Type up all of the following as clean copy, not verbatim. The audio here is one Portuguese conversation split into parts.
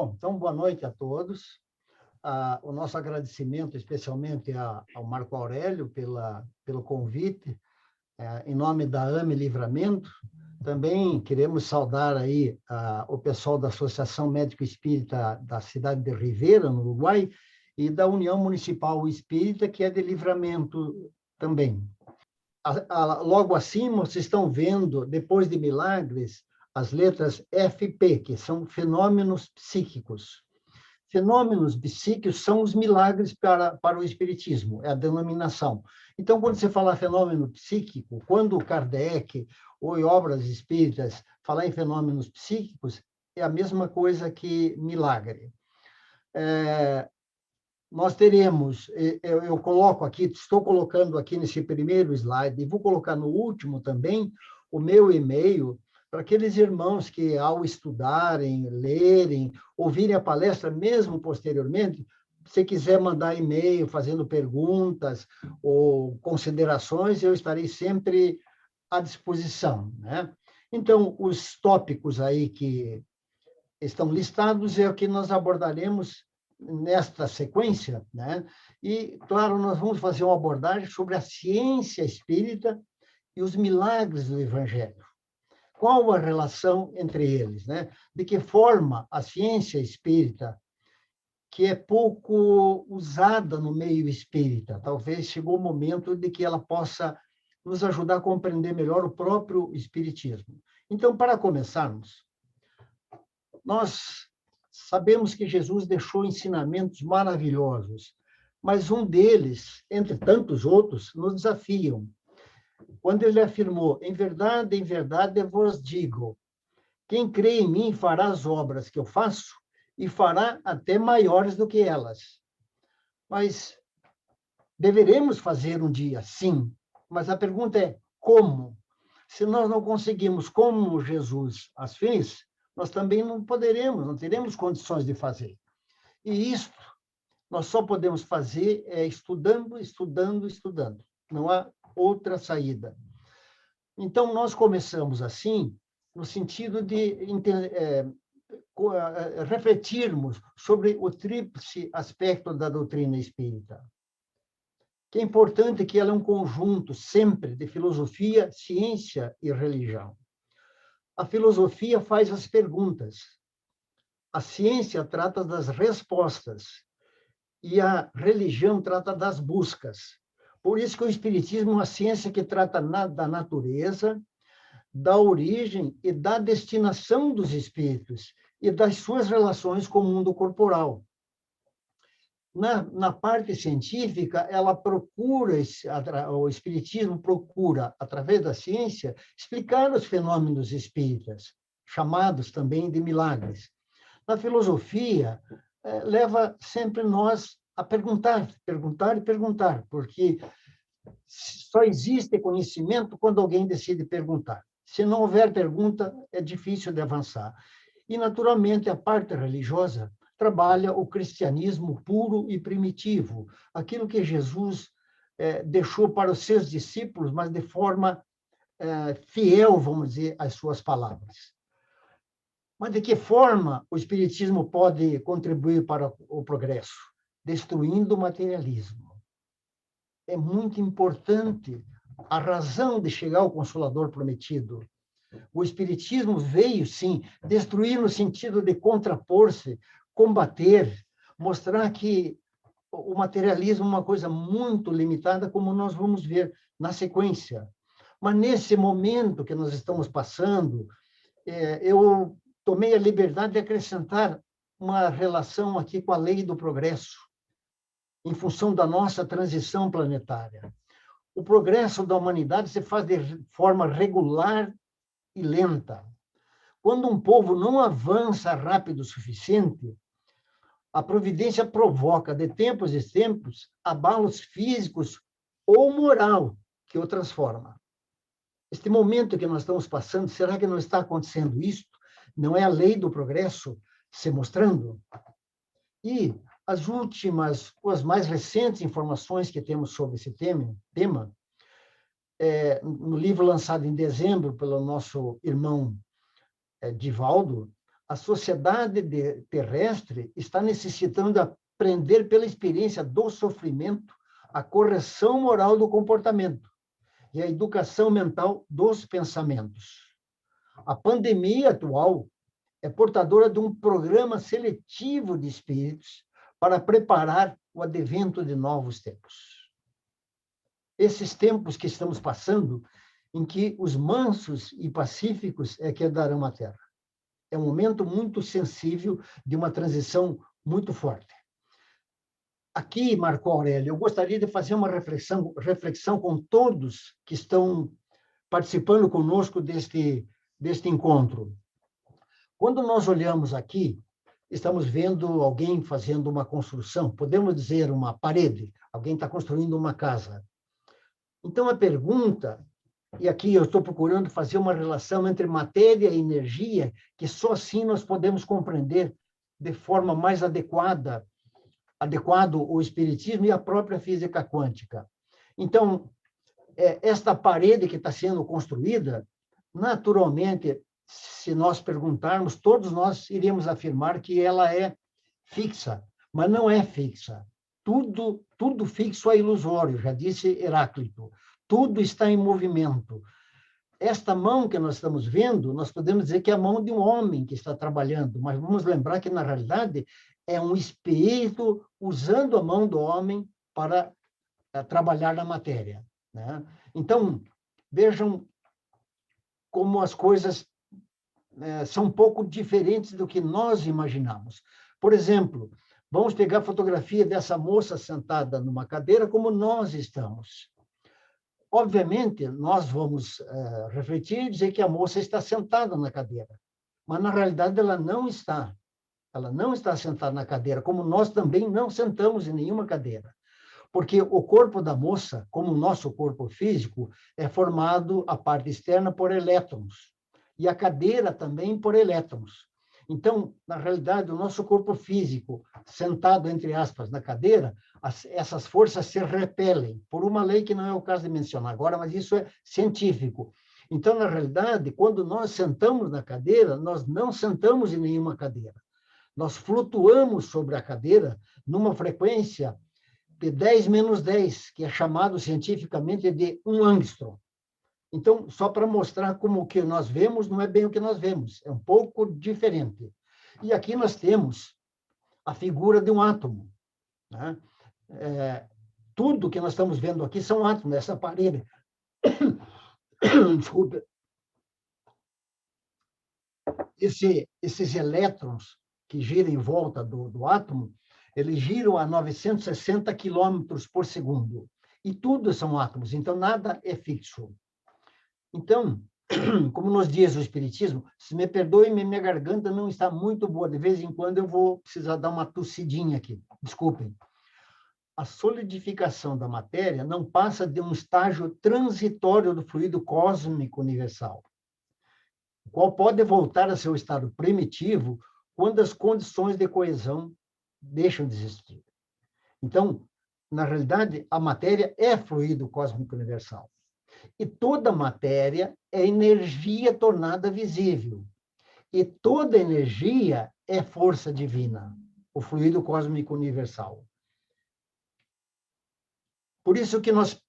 Bom, então, boa noite a todos. O nosso agradecimento, especialmente ao Marco Aurélio, pelo convite, em nome da AME Livramento. Também queremos saudar aí o pessoal da Associação Médico Espírita da cidade de Rivera, no Uruguai, e da União Municipal Espírita, que é de Livramento também. Logo acima, vocês estão vendo, depois de milagres, as letras FP, que são fenômenos psíquicos. Fenômenos psíquicos são os milagres para o Espiritismo, é a denominação. Então, quando você fala fenômeno psíquico, quando Kardec ou em obras espíritas falar em fenômenos psíquicos, é a mesma coisa que milagre. Nós teremos, eu coloco aqui, estou colocando aqui nesse primeiro slide, e vou colocar no último também, o meu e-mail, para aqueles irmãos que, ao estudarem, lerem, ouvirem a palestra, mesmo posteriormente, se quiser mandar e-mail fazendo perguntas ou considerações, eu estarei sempre à disposição, né? Então, os tópicos aí que estão listados é o que nós abordaremos nesta sequência, né? E, claro, nós vamos fazer uma abordagem sobre a ciência espírita e os milagres do Evangelho. Qual a relação entre eles, né? De que forma a ciência espírita, que é pouco usada no meio espírita, talvez chegou o momento de que ela possa nos ajudar a compreender melhor o próprio espiritismo. Então, para começarmos, nós sabemos que Jesus deixou ensinamentos maravilhosos, mas um deles, entre tantos outros, nos desafiam. Quando ele afirmou, em verdade eu vos digo, quem crê em mim fará as obras que eu faço e fará até maiores do que elas. Mas deveremos fazer um dia, sim, mas a pergunta é como? Se nós não conseguimos como Jesus as fez, nós também não poderemos, não teremos condições de fazer. E isto nós só podemos fazer estudando, estudando, estudando. Não há outra saída. Então, nós começamos assim, no sentido de refletirmos sobre o tríplice aspecto da doutrina espírita. Que é importante que ela é um conjunto sempre de filosofia, ciência e religião. A filosofia faz as perguntas, a ciência trata das respostas e a religião trata das buscas. Por isso que o Espiritismo é uma ciência que trata da natureza, da origem e da destinação dos espíritos e das suas relações com o mundo corporal. Na parte científica, ela procura, o Espiritismo procura, através da ciência, explicar os fenômenos espíritas, chamados também de milagres. Na filosofia, leva sempre nós a perguntar, perguntar e perguntar, porque só existe conhecimento quando alguém decide perguntar. Se não houver pergunta, é difícil de avançar. E, naturalmente, a parte religiosa trabalha o cristianismo puro e primitivo, aquilo que Jesus deixou para os seus discípulos, mas de forma fiel, vamos dizer, às suas palavras. Mas de que forma o Espiritismo pode contribuir para o progresso? Destruindo o materialismo. É muito importante a razão de chegar ao Consolador prometido. O Espiritismo veio, sim, destruir no sentido de contrapor-se, combater, mostrar que o materialismo é uma coisa muito limitada, como nós vamos ver na sequência. Mas nesse momento que nós estamos passando, eu tomei a liberdade de acrescentar uma relação aqui com a lei do progresso, em função da nossa transição planetária. O progresso da humanidade se faz de forma regular e lenta. Quando um povo não avança rápido o suficiente, a providência provoca, de tempos em tempos, abalos físicos ou moral que o transforma. Este momento que nós estamos passando, será que não está acontecendo isso? Não é a lei do progresso se mostrando? E as últimas, as mais recentes informações que temos sobre esse tema, no livro lançado em dezembro pelo nosso irmão Divaldo, a sociedade terrestre está necessitando aprender pela experiência do sofrimento a correção moral do comportamento e a educação mental dos pensamentos. A pandemia atual é portadora de um programa seletivo de espíritos para preparar o advento de novos tempos. Esses tempos que estamos passando, em que os mansos e pacíficos é que herdarão a terra. É um momento muito sensível de uma transição muito forte. Aqui, Marco Aurélio, eu gostaria de fazer uma reflexão com todos que estão participando conosco deste encontro. Quando nós olhamos aqui, estamos vendo alguém fazendo uma construção, podemos dizer uma parede, alguém está construindo uma casa. Então, a pergunta, e aqui eu estou procurando fazer uma relação entre matéria e energia, que só assim nós podemos compreender de forma mais adequado o espiritismo e a própria física quântica. Então, esta parede que está sendo construída, naturalmente, se nós perguntarmos, todos nós iríamos afirmar que ela é fixa, mas não é fixa. Tudo fixo é ilusório, já disse Heráclito. Tudo está em movimento. Esta mão que nós estamos vendo, nós podemos dizer que é a mão de um homem que está trabalhando, mas vamos lembrar que, na realidade, é um espírito usando a mão do homem para trabalhar na matéria, né? Então, vejam como as coisas são um pouco diferentes do que nós imaginamos. Por exemplo, vamos pegar a fotografia dessa moça sentada numa cadeira como nós estamos. Obviamente, nós vamos refletir e dizer que a moça está sentada na cadeira, mas, na realidade, ela não está. Ela não está sentada na cadeira, como nós também não sentamos em nenhuma cadeira. Porque o corpo da moça, como o nosso corpo físico, é formado, a parte externa, por elétrons. E a cadeira também por elétrons. Então, na realidade, o nosso corpo físico, sentado, entre aspas, na cadeira, essas forças se repelem, por uma lei que não é o caso de mencionar agora, mas isso é científico. Então, na realidade, quando nós sentamos na cadeira, nós não sentamos em nenhuma cadeira. Nós flutuamos sobre a cadeira numa frequência de 10 menos 10, que é chamado cientificamente de 1 angstrom. Então, só para mostrar como o que nós vemos não é bem o que nós vemos, é um pouco diferente. E aqui nós temos a figura de um átomo, né? Tudo que nós estamos vendo aqui são átomos, essa parede. Desculpa. Esses elétrons que giram em volta do átomo, eles giram a 960 quilômetros por segundo. E tudo são átomos, então nada é fixo. Então, como nos diz o Espiritismo, se me perdoe, minha garganta não está muito boa. De vez em quando eu vou precisar dar uma tossidinha aqui. Desculpem. A solidificação da matéria não passa de um estágio transitório do fluido cósmico universal, o qual pode voltar a seu estado primitivo quando as condições de coesão deixam de existir. Então, na realidade, a matéria é fluido cósmico universal. E toda matéria é energia tornada visível. E toda energia é força divina, o fluido cósmico universal. Por isso que nós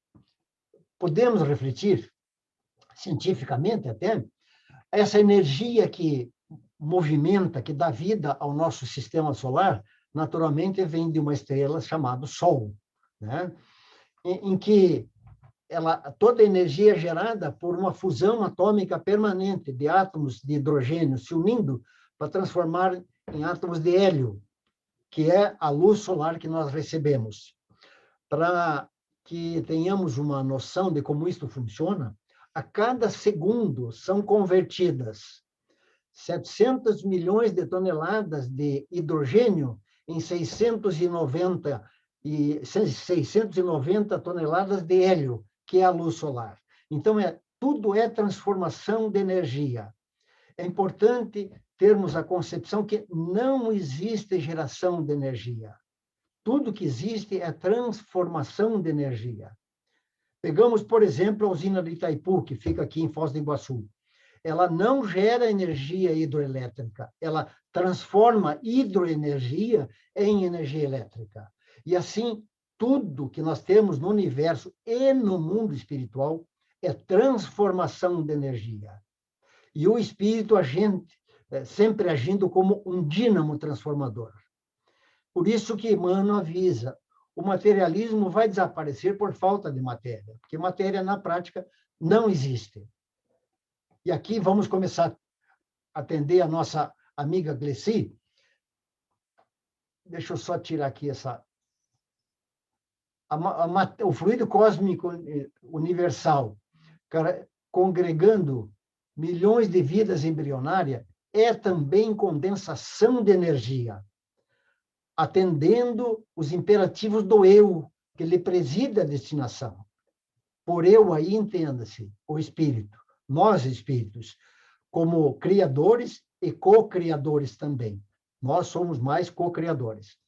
podemos refletir, cientificamente até, essa energia que movimenta, que dá vida ao nosso sistema solar, naturalmente vem de uma estrela chamada Sol, né? Em que toda a energia é gerada por uma fusão atômica permanente de átomos de hidrogênio se unindo para transformar em átomos de hélio, que é a luz solar que nós recebemos. Para que tenhamos uma noção de como isso funciona, a cada segundo são convertidas 700 milhões de toneladas de hidrogênio em 690 toneladas de hélio, que é a luz solar. Então, tudo é transformação de energia. É importante termos a concepção que não existe geração de energia. Tudo que existe é transformação de energia. Pegamos, por exemplo, a usina de Itaipu, que fica aqui em Foz do Iguaçu. ela não gera energia hidroelétrica, ela transforma hidroenergia em energia elétrica. E assim, tudo que nós temos no universo e no mundo espiritual é transformação de energia. E o espírito agente, sempre agindo como um dínamo transformador. Por isso que Emmanuel avisa, o materialismo vai desaparecer por falta de matéria, porque matéria, na prática, não existe. E aqui vamos começar a atender a nossa amiga Glessi. Deixa eu só tirar aqui essa... O fluido cósmico universal, congregando milhões de vidas embrionárias, é também condensação de energia, atendendo os imperativos do eu, que lhe preside a destinação. Por eu aí entenda-se o espírito, nós espíritos, como criadores e co-criadores também. Nós somos mais co-criadores.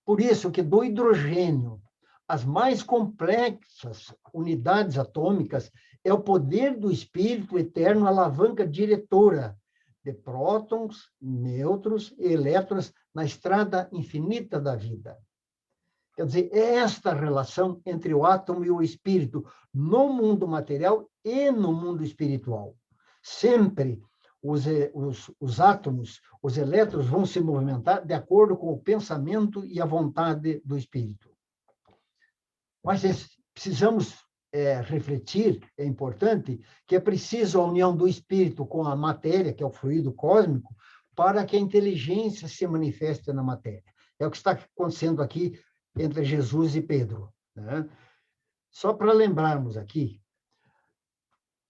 Por isso que do hidrogênio, as mais complexas unidades atômicas, é o poder do espírito eterno, a alavanca diretora de prótons, nêutrons e elétrons na estrada infinita da vida. Quer dizer, é esta relação entre o átomo e o espírito no mundo material e no mundo espiritual. Sempre os átomos, os elétrons vão se movimentar de acordo com o pensamento e a vontade do espírito. Mas precisamos refletir, é importante, que é preciso a união do espírito com a matéria, que é o fluido cósmico, para que a inteligência se manifeste na matéria. É o que está acontecendo aqui entre Jesus e Pedro, né? Só para lembrarmos aqui,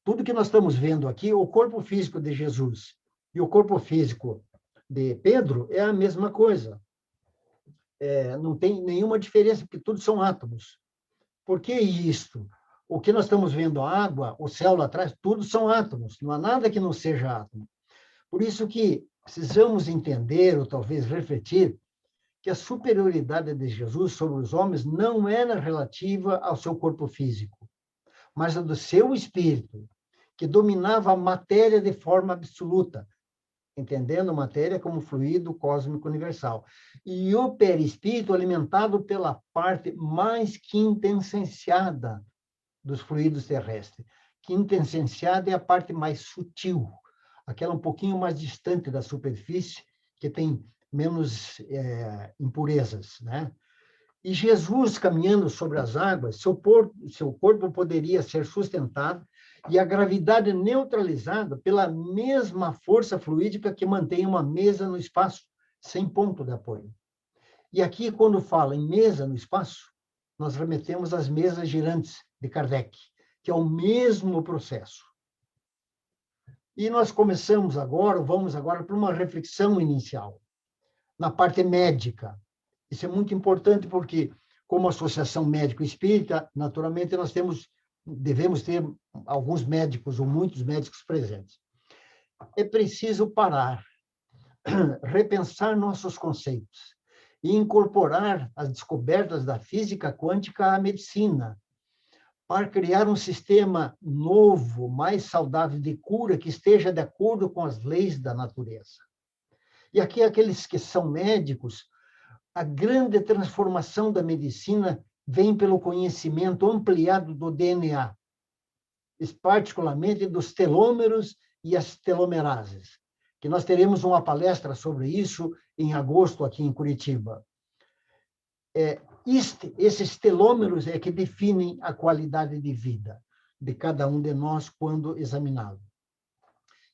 tudo que nós estamos vendo aqui, o corpo físico de Jesus e o corpo físico de Pedro é a mesma coisa. Não tem nenhuma diferença, porque tudo são átomos. Por que isto? O que nós estamos vendo, a água, o céu lá atrás, tudo são átomos. Não há nada que não seja átomo. Por isso que precisamos entender, ou talvez refletir, que a superioridade de Jesus sobre os homens não era relativa ao seu corpo físico, mas a do seu espírito, que dominava a matéria de forma absoluta, entendendo a matéria como fluido cósmico universal. E o perispírito alimentado pela parte mais quintessenciada dos fluidos terrestres. Quintessenciada é a parte mais sutil, aquela um pouquinho mais distante da superfície, que tem menos impurezas, né? E Jesus, caminhando sobre as águas, seu corpo poderia ser sustentado e a gravidade neutralizada pela mesma força fluídica que mantém uma mesa no espaço, sem ponto de apoio. E aqui, quando fala em mesa no espaço, nós remetemos às mesas girantes de Kardec, que é o mesmo processo. E nós vamos agora para uma reflexão inicial, na parte médica. Isso é muito importante porque, como associação médico-espírita, naturalmente nós devemos ter alguns médicos ou muitos médicos presentes. É preciso parar, repensar nossos conceitos e incorporar as descobertas da física quântica à medicina, para criar um sistema novo, mais saudável de cura, que esteja de acordo com as leis da natureza. E aqui, aqueles que são médicos, a grande transformação da medicina vem pelo conhecimento ampliado do DNA, particularmente dos telômeros e as telomerases, que nós teremos uma palestra sobre isso em agosto aqui em Curitiba. Esses telômeros é que definem a qualidade de vida de cada um de nós quando examinado.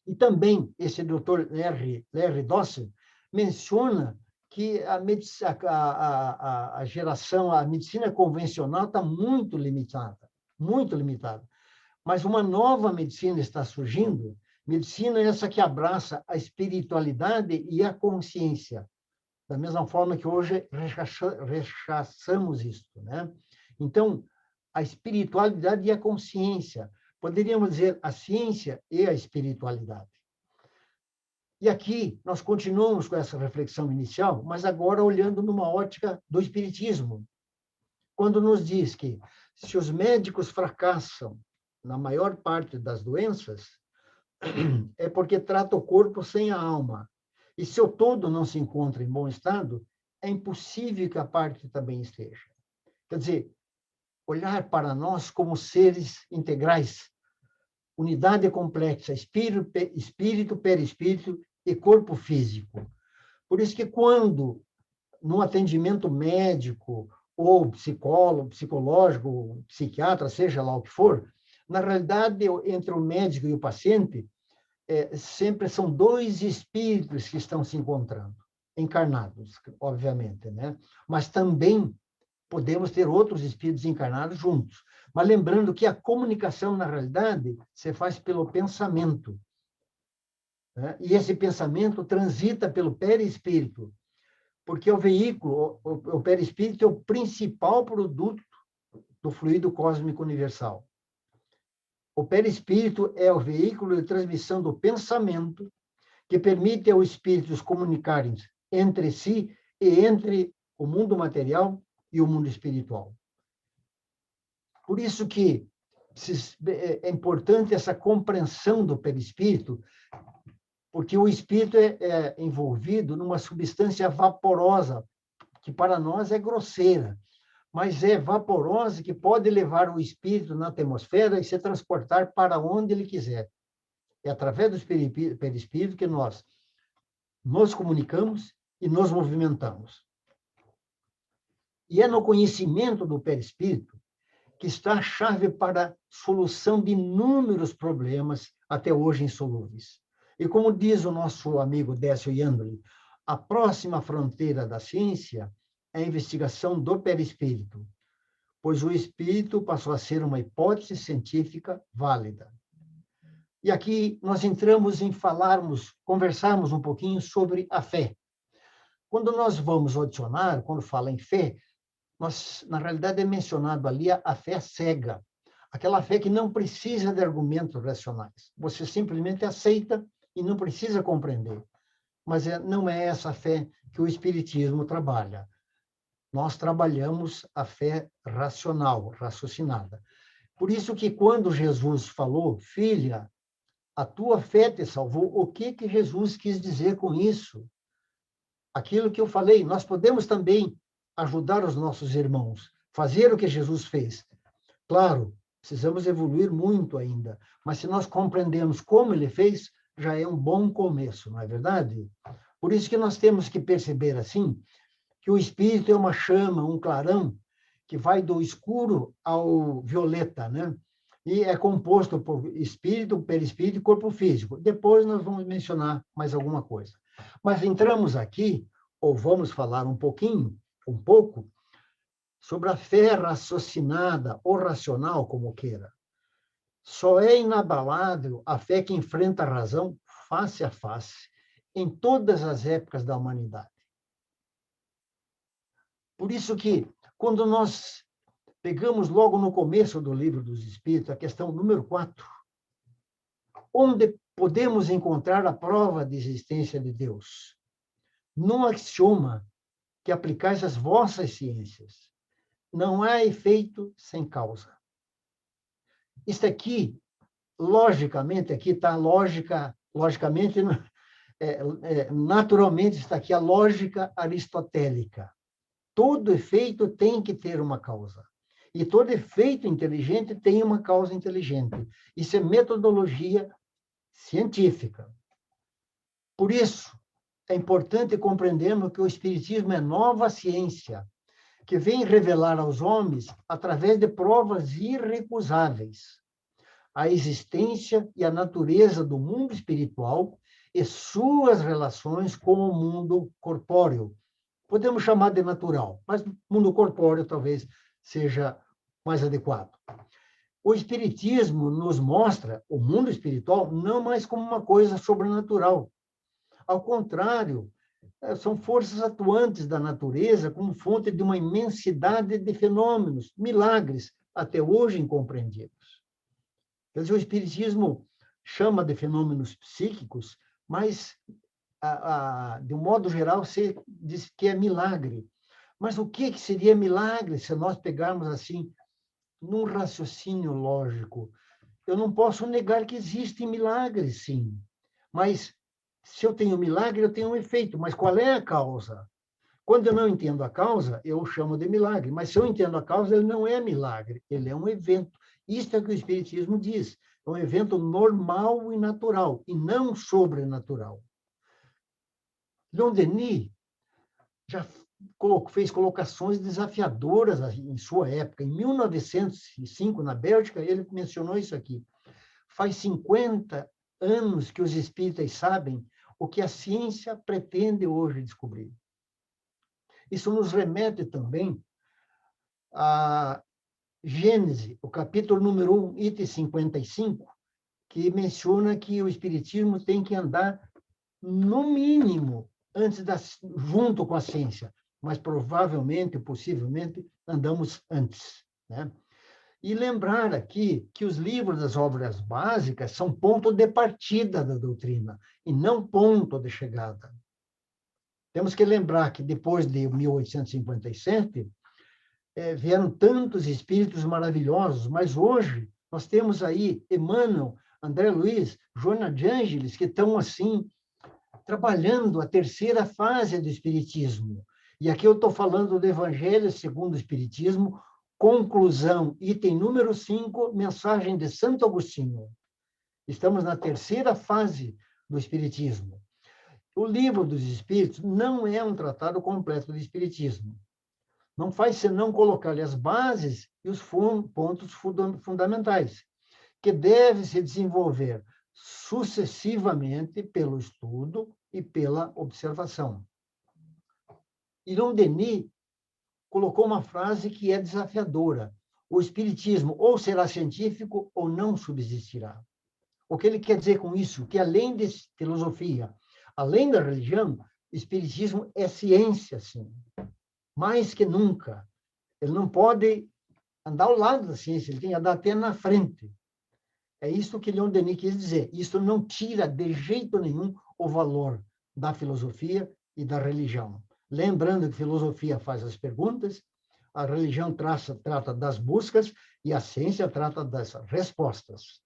E também esse Dr. Larry Dossel menciona que a medicina convencional está muito limitada, mas uma nova medicina está surgindo, medicina essa que abraça a espiritualidade e a consciência, da mesma forma que hoje rechaçamos isso, né? Então, a espiritualidade e a consciência, poderíamos dizer a ciência e a espiritualidade. E aqui nós continuamos com essa reflexão inicial, mas agora olhando numa ótica do espiritismo, quando nos diz que se os médicos fracassam na maior parte das doenças, é porque trata o corpo sem a alma. E se o todo não se encontra em bom estado, é impossível que a parte também esteja. Quer dizer, olhar para nós como seres integrais, unidade complexa, espírito, perispírito e corpo físico. Por isso que quando, num atendimento médico, ou psicólogo, psicológico, psiquiatra, seja lá o que for, na realidade, entre o médico e o paciente, sempre são dois espíritos que estão se encontrando, encarnados, obviamente, né? Mas também podemos ter outros espíritos encarnados juntos. Mas lembrando que a comunicação, na realidade, se faz pelo pensamento, né? E esse pensamento transita pelo perispírito, porque o veículo, o perispírito é o principal produto do fluido cósmico universal. O perispírito é o veículo de transmissão do pensamento que permite aos espíritos comunicarem entre si e entre o mundo material e o mundo espiritual. Por isso que é importante essa compreensão do perispírito, porque o espírito é envolvido numa substância vaporosa, que para nós é grosseira, mas é vaporosa que pode levar o espírito na atmosfera e se transportar para onde ele quiser. É através do perispírito que nós nos comunicamos e nos movimentamos. E é no conhecimento do perispírito que está a chave para a solução de inúmeros problemas até hoje insolúveis. E como diz o nosso amigo Décio Yandoli, a próxima fronteira da ciência é a investigação do perispírito, pois o espírito passou a ser uma hipótese científica válida. E aqui nós entramos em conversarmos um pouquinho sobre a fé. Quando nós vamos ao dicionário, quando fala em fé, na realidade é mencionado ali a fé cega, aquela fé que não precisa de argumentos racionais. Você simplesmente aceita e não precisa compreender. Mas não é essa fé que o Espiritismo trabalha. Nós trabalhamos a fé racional, raciocinada. Por isso que quando Jesus falou, filha, a tua fé te salvou, o que Jesus quis dizer com isso? Aquilo que eu falei, nós podemos também ajudar os nossos irmãos, fazer o que Jesus fez. Claro, precisamos evoluir muito ainda, mas se nós compreendemos como ele fez, já é um bom começo, não é verdade? Por isso que nós temos que perceber assim, que o espírito é uma chama, um clarão, que vai do escuro ao violeta, né? E é composto por espírito, perispírito e corpo físico. Depois nós vamos mencionar mais alguma coisa. Mas entramos aqui, ou vamos falar um pouco, sobre a fé raciocinada ou racional, como queira. Só é inabalável a fé que enfrenta a razão face a face, em todas as épocas da humanidade. Por isso que, quando nós pegamos logo no começo do Livro dos Espíritos, a questão número 4, onde podemos encontrar a prova de existência de Deus? Num axioma que aplicais às vossas ciências. Não há efeito sem causa. Isto aqui, logicamente, aqui está a lógica, logicamente, naturalmente está aqui a lógica aristotélica. Todo efeito tem que ter uma causa. E todo efeito inteligente tem uma causa inteligente. Isso é metodologia científica. Por isso, é importante compreendermos que o Espiritismo é nova ciência, que vem revelar aos homens, através de provas irrecusáveis, a existência e a natureza do mundo espiritual e suas relações com o mundo corpóreo. Podemos chamar de natural, mas mundo corpóreo talvez seja mais adequado. O Espiritismo nos mostra o mundo espiritual não mais como uma coisa sobrenatural. Ao contrário, são forças atuantes da natureza como fonte de uma imensidade de fenômenos, milagres, até hoje incompreendidos. Quer dizer, o Espiritismo chama de fenômenos psíquicos, mas, de um modo geral, se diz que é milagre. Mas o que seria milagre se nós pegarmos assim, num raciocínio lógico? eu não posso negar que existem milagres, sim. Mas se eu tenho milagre, eu tenho um efeito. Mas qual é a causa? Quando eu não entendo a causa, eu chamo de milagre. Mas se eu entendo a causa, ele não é milagre, ele é um evento. Isso é o que o Espiritismo diz. É um evento normal e natural, e não sobrenatural. Leon Denis já fez colocações desafiadoras em sua época. Em 1905, na Bélgica, ele mencionou isso aqui. Faz 50 anos que os espíritas sabem o que a ciência pretende hoje descobrir. Isso nos remete também a Gênesis, o capítulo número 1, item 55, que menciona que o Espiritismo tem que andar, no mínimo, junto com a ciência, mas provavelmente, possivelmente, andamos antes, né? E lembrar aqui que os livros das obras básicas são ponto de partida da doutrina, e não ponto de chegada. Temos que lembrar que, depois de 1857, vieram tantos espíritos maravilhosos, mas hoje nós temos aí Emmanuel, André Luiz, Joana de Ângeles, que estão, assim, trabalhando a terceira fase do Espiritismo. E aqui eu estou falando do Evangelho segundo o Espiritismo, conclusão, item número 5, mensagem de Santo Agostinho. Estamos na terceira fase do Espiritismo. O Livro dos Espíritos não é um tratado completo do Espiritismo. Não faz senão colocar-lhe as bases e os pontos fundamentais, que devem se desenvolver sucessivamente pelo estudo e pela observação. E Leon Denis colocou uma frase que é desafiadora: o Espiritismo ou será científico ou não subsistirá. O que ele quer dizer com isso? Que, além de filosofia, além da religião, o Espiritismo é ciência, sim. Mais que nunca. Ele não pode andar ao lado da ciência, ele tem que andar até na frente. É isso que Leon Denis quis dizer. Isso não tira de jeito nenhum o valor da filosofia e da religião. Lembrando que a filosofia faz as perguntas, a religião trata das buscas e a ciência trata das respostas.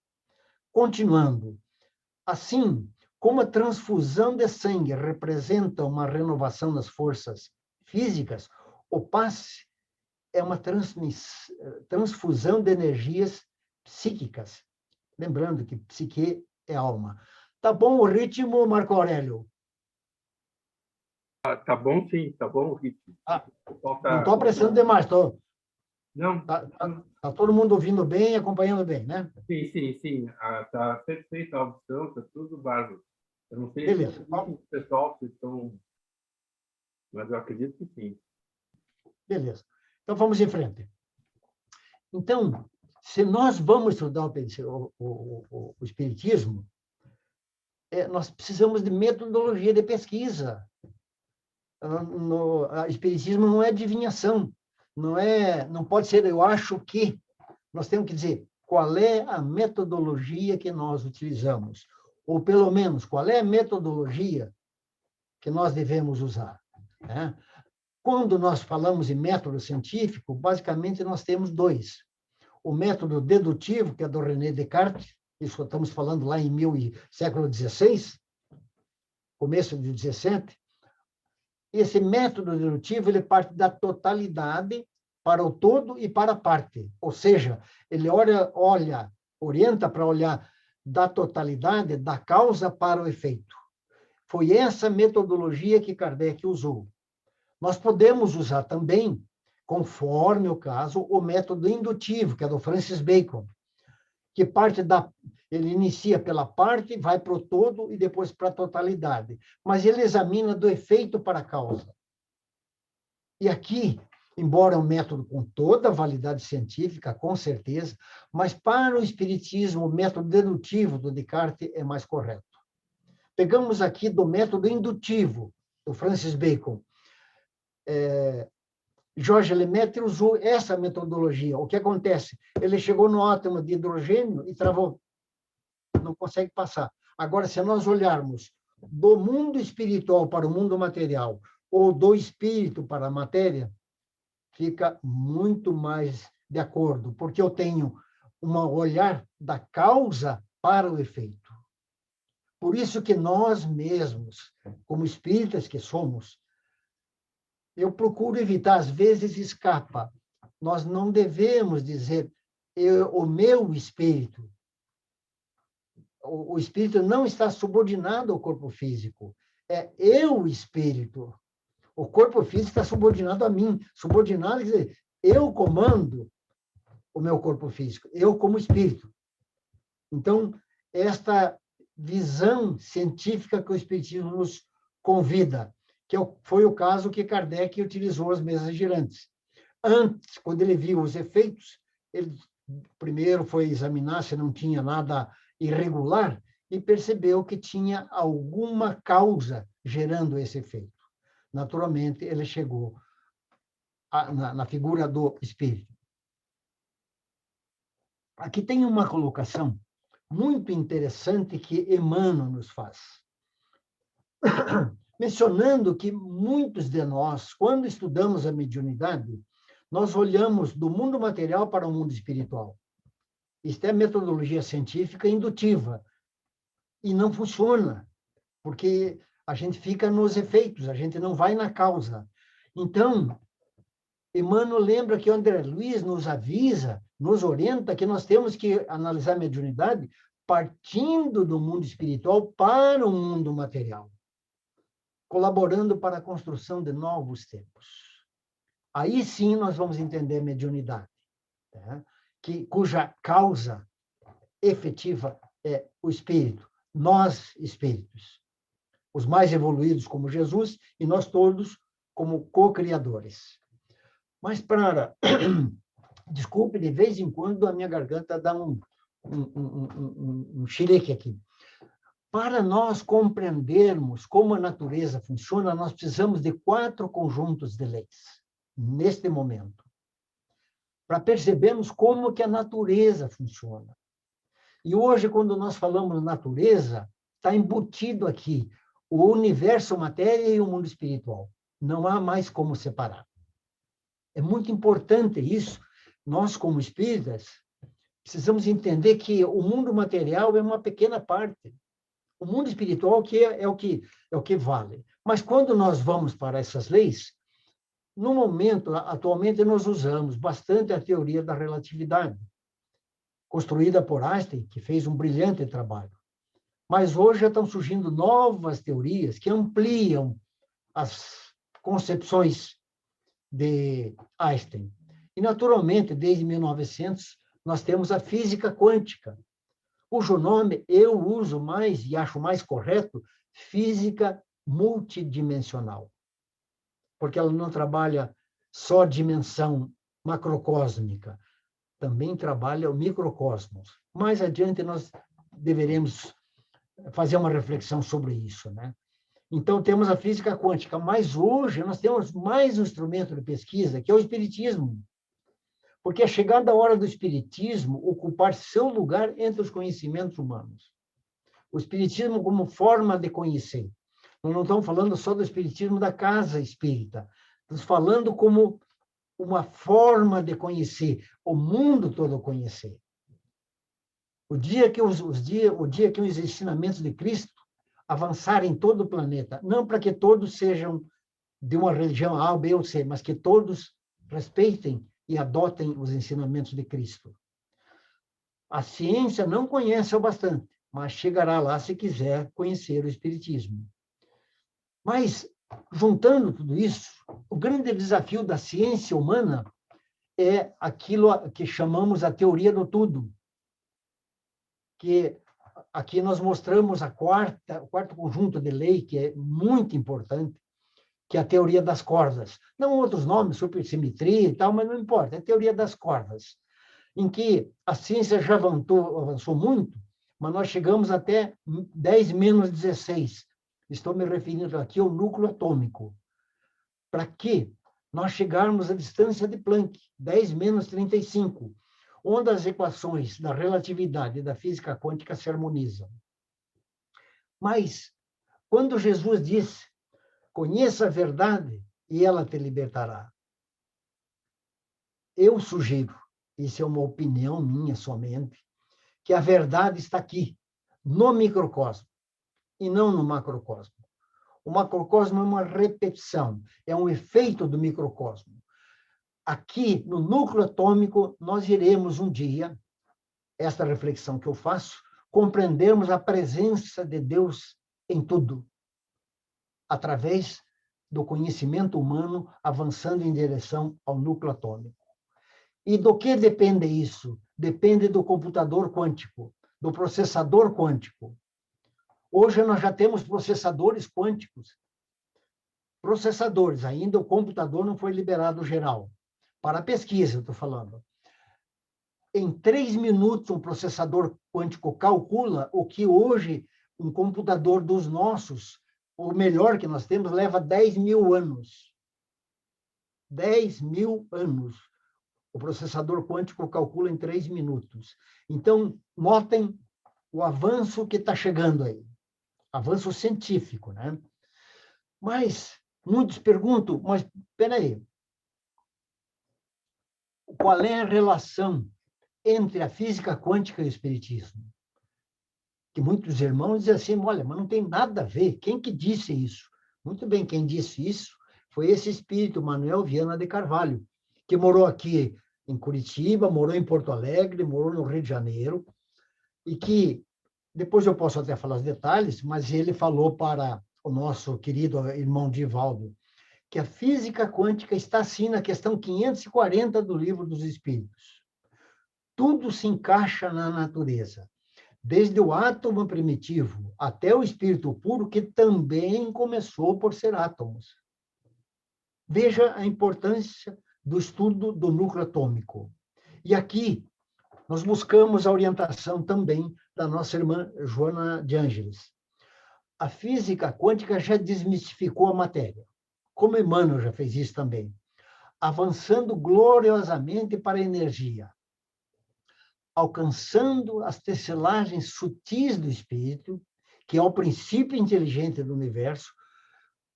Continuando, assim, como a transfusão de sangue representa uma renovação das forças físicas, o passe é uma transfusão de energias psíquicas. Lembrando que psique é alma. Tá bom o ritmo, Marco Aurélio? Tá bom, sim, tá bom o ritmo. Não estou apressando demais, tô. Não. Tá todo mundo ouvindo bem, acompanhando bem, né? Sim. Tá perfeita a audição, tá tudo bárbaro. Eu não sei Beleza. se o pessoal estão, mas eu acredito que sim. Beleza. Então, vamos em frente. Então, se nós vamos estudar o Espiritismo, nós precisamos de metodologia de pesquisa. O Espiritismo não é adivinhação, não pode ser eu acho que. Nós temos que dizer qual é a metodologia que nós utilizamos, ou pelo menos qual é a metodologia que nós devemos usar, né? Quando nós falamos em método científico, basicamente nós temos dois. O método dedutivo, que é do René Descartes, isso estamos falando lá em século XVI, começo do XVII. Esse método dedutivo, ele parte da totalidade para o todo e para a parte. Ou seja, ele orienta para olhar da totalidade, da causa para o efeito. Foi essa metodologia que Kardec usou. Nós podemos usar também, conforme o caso, o método indutivo, que é do Francis Bacon, que ele inicia pela parte, vai para o todo e depois para a totalidade. Mas ele examina do efeito para a causa. E aqui, embora é um método com toda a validade científica, com certeza, mas para o Espiritismo, o método dedutivo do Descartes é mais correto. Pegamos aqui do método indutivo, do Francis Bacon. Jorge Lemaitre usou essa metodologia. O que acontece? Ele chegou no átomo de hidrogênio e travou. Não consegue passar. Agora, se nós olharmos do mundo espiritual para o mundo material, ou do espírito para a matéria, fica muito mais de acordo, porque eu tenho um olhar da causa para o efeito. Por isso que nós mesmos, como espíritas que somos, eu procuro evitar, às vezes escapa. Nós não devemos dizer o meu espírito. O espírito não está subordinado ao corpo físico. É eu, espírito. O corpo físico está subordinado a mim. Subordinado quer dizer, eu comando o meu corpo físico, eu como espírito. Então, esta visão científica que o espiritismo nos convida, que foi o caso que Kardec utilizou as mesas girantes. Antes, quando ele viu os efeitos, ele primeiro foi examinar se não tinha nada irregular e percebeu que tinha alguma causa gerando esse efeito. Naturalmente, ele chegou na figura do espírito. Aqui tem uma colocação muito interessante que Emmanuel nos faz, mencionando que muitos de nós, quando estudamos a mediunidade, nós olhamos do mundo material para o mundo espiritual. Isto é metodologia científica indutiva, e não funciona, porque a gente fica nos efeitos, a gente não vai na causa. Então, Emmanuel lembra que o André Luiz nos avisa, nos orienta que nós temos que analisar a mediunidade partindo do mundo espiritual para o mundo material, colaborando para a construção de novos tempos. Aí sim nós vamos entender a mediunidade, né? Cuja causa efetiva é o espírito, nós espíritos, os mais evoluídos como Jesus e nós todos como co-criadores. Mas, desculpe, de vez em quando a minha garganta dá um chilique aqui. Para nós compreendermos como a natureza funciona, nós precisamos de 4 conjuntos de leis, neste momento, para percebermos como que a natureza funciona. E hoje, quando nós falamos natureza, está embutido aqui o universo matéria e o mundo espiritual. Não há mais como separar. É muito importante isso. Nós, como espíritas, precisamos entender que o mundo material é uma pequena parte. O mundo espiritual é o que vale. Mas quando nós vamos para essas leis, no momento, atualmente, nós usamos bastante a teoria da relatividade, construída por Einstein, que fez um brilhante trabalho. Mas hoje já estão surgindo novas teorias que ampliam as concepções de Einstein. E, naturalmente, desde 1900, nós temos a física quântica, cujo nome eu uso mais e acho mais correto, física multidimensional, porque ela não trabalha só dimensão macrocósmica, também trabalha o microcosmos. Mais adiante, nós deveremos fazer uma reflexão sobre isso, né? Então, temos a física quântica, mas hoje nós temos mais um instrumento de pesquisa, que é o espiritismo. Porque é chegada a hora do espiritismo ocupar seu lugar entre os conhecimentos humanos. O espiritismo como forma de conhecer. Nós não estamos falando só do espiritismo da casa espírita, estamos falando como uma forma de conhecer, o mundo todo conhecer. O dia que os ensinamentos de Cristo avançarem em todo o planeta, não para que todos sejam de uma religião A, B ou C, mas que todos respeitem e adotem os ensinamentos de Cristo. A ciência não conhece o bastante, mas chegará lá se quiser conhecer o espiritismo. Mas, juntando tudo isso, o grande desafio da ciência humana é aquilo que chamamos a teoria do tudo, que aqui nós mostramos o quarto conjunto de lei, que é muito importante, que é a teoria das cordas. Não outros nomes, supersimetria e tal, mas não importa, é a teoria das cordas, em que a ciência já avançou muito, mas nós chegamos até 10 menos 16. Estou me referindo aqui ao núcleo atômico. Para que nós chegarmos à distância de Planck, 10 menos 35, onde as equações da relatividade e da física quântica se harmonizam. Mas, quando Jesus disse, conheça a verdade e ela te libertará, eu sugiro isso é uma opinião minha somente, que a verdade está aqui, no microcosmo, e não no macrocosmo. O macrocosmo é uma repetição, é um efeito do microcosmo. Aqui, no núcleo atômico, nós iremos um dia, esta reflexão que eu faço, compreendermos a presença de Deus em tudo, através do conhecimento humano avançando em direção ao núcleo atômico. E do que depende isso? Depende do computador quântico, do processador quântico. Hoje nós já temos processadores quânticos. Processadores, ainda o computador não foi liberado geral. Para a pesquisa, estou falando. Em 3 minutos, um processador quântico calcula o que hoje um computador dos nossos, o melhor que nós temos, leva 10.000 anos. 10.000 anos. O processador quântico calcula em 3 minutos. Então, notem o avanço que está chegando aí. Avanço científico, né? Mas muitos perguntam, mas espera aí, qual é a relação entre a física quântica e o espiritismo? Que muitos irmãos dizem assim, olha, mas não tem nada a ver. Quem que disse isso? Muito bem, quem disse isso foi esse espírito, Manuel Viana de Carvalho, que morou aqui em Curitiba, morou em Porto Alegre, morou no Rio de Janeiro, e que, depois eu posso até falar os detalhes, mas ele falou para o nosso querido irmão Divaldo, que a física quântica está, sim, na questão 540 do Livro dos Espíritos. Tudo se encaixa na natureza, desde o átomo primitivo até o espírito puro, que também começou por ser átomos. Veja a importância do estudo do núcleo atômico. E aqui nós buscamos a orientação também da nossa irmã Joana de Ângeles. A física quântica já desmistificou a matéria, como Emmanuel já fez isso também, avançando gloriosamente para a energia, alcançando as tecelagens sutis do espírito, que é o princípio inteligente do universo,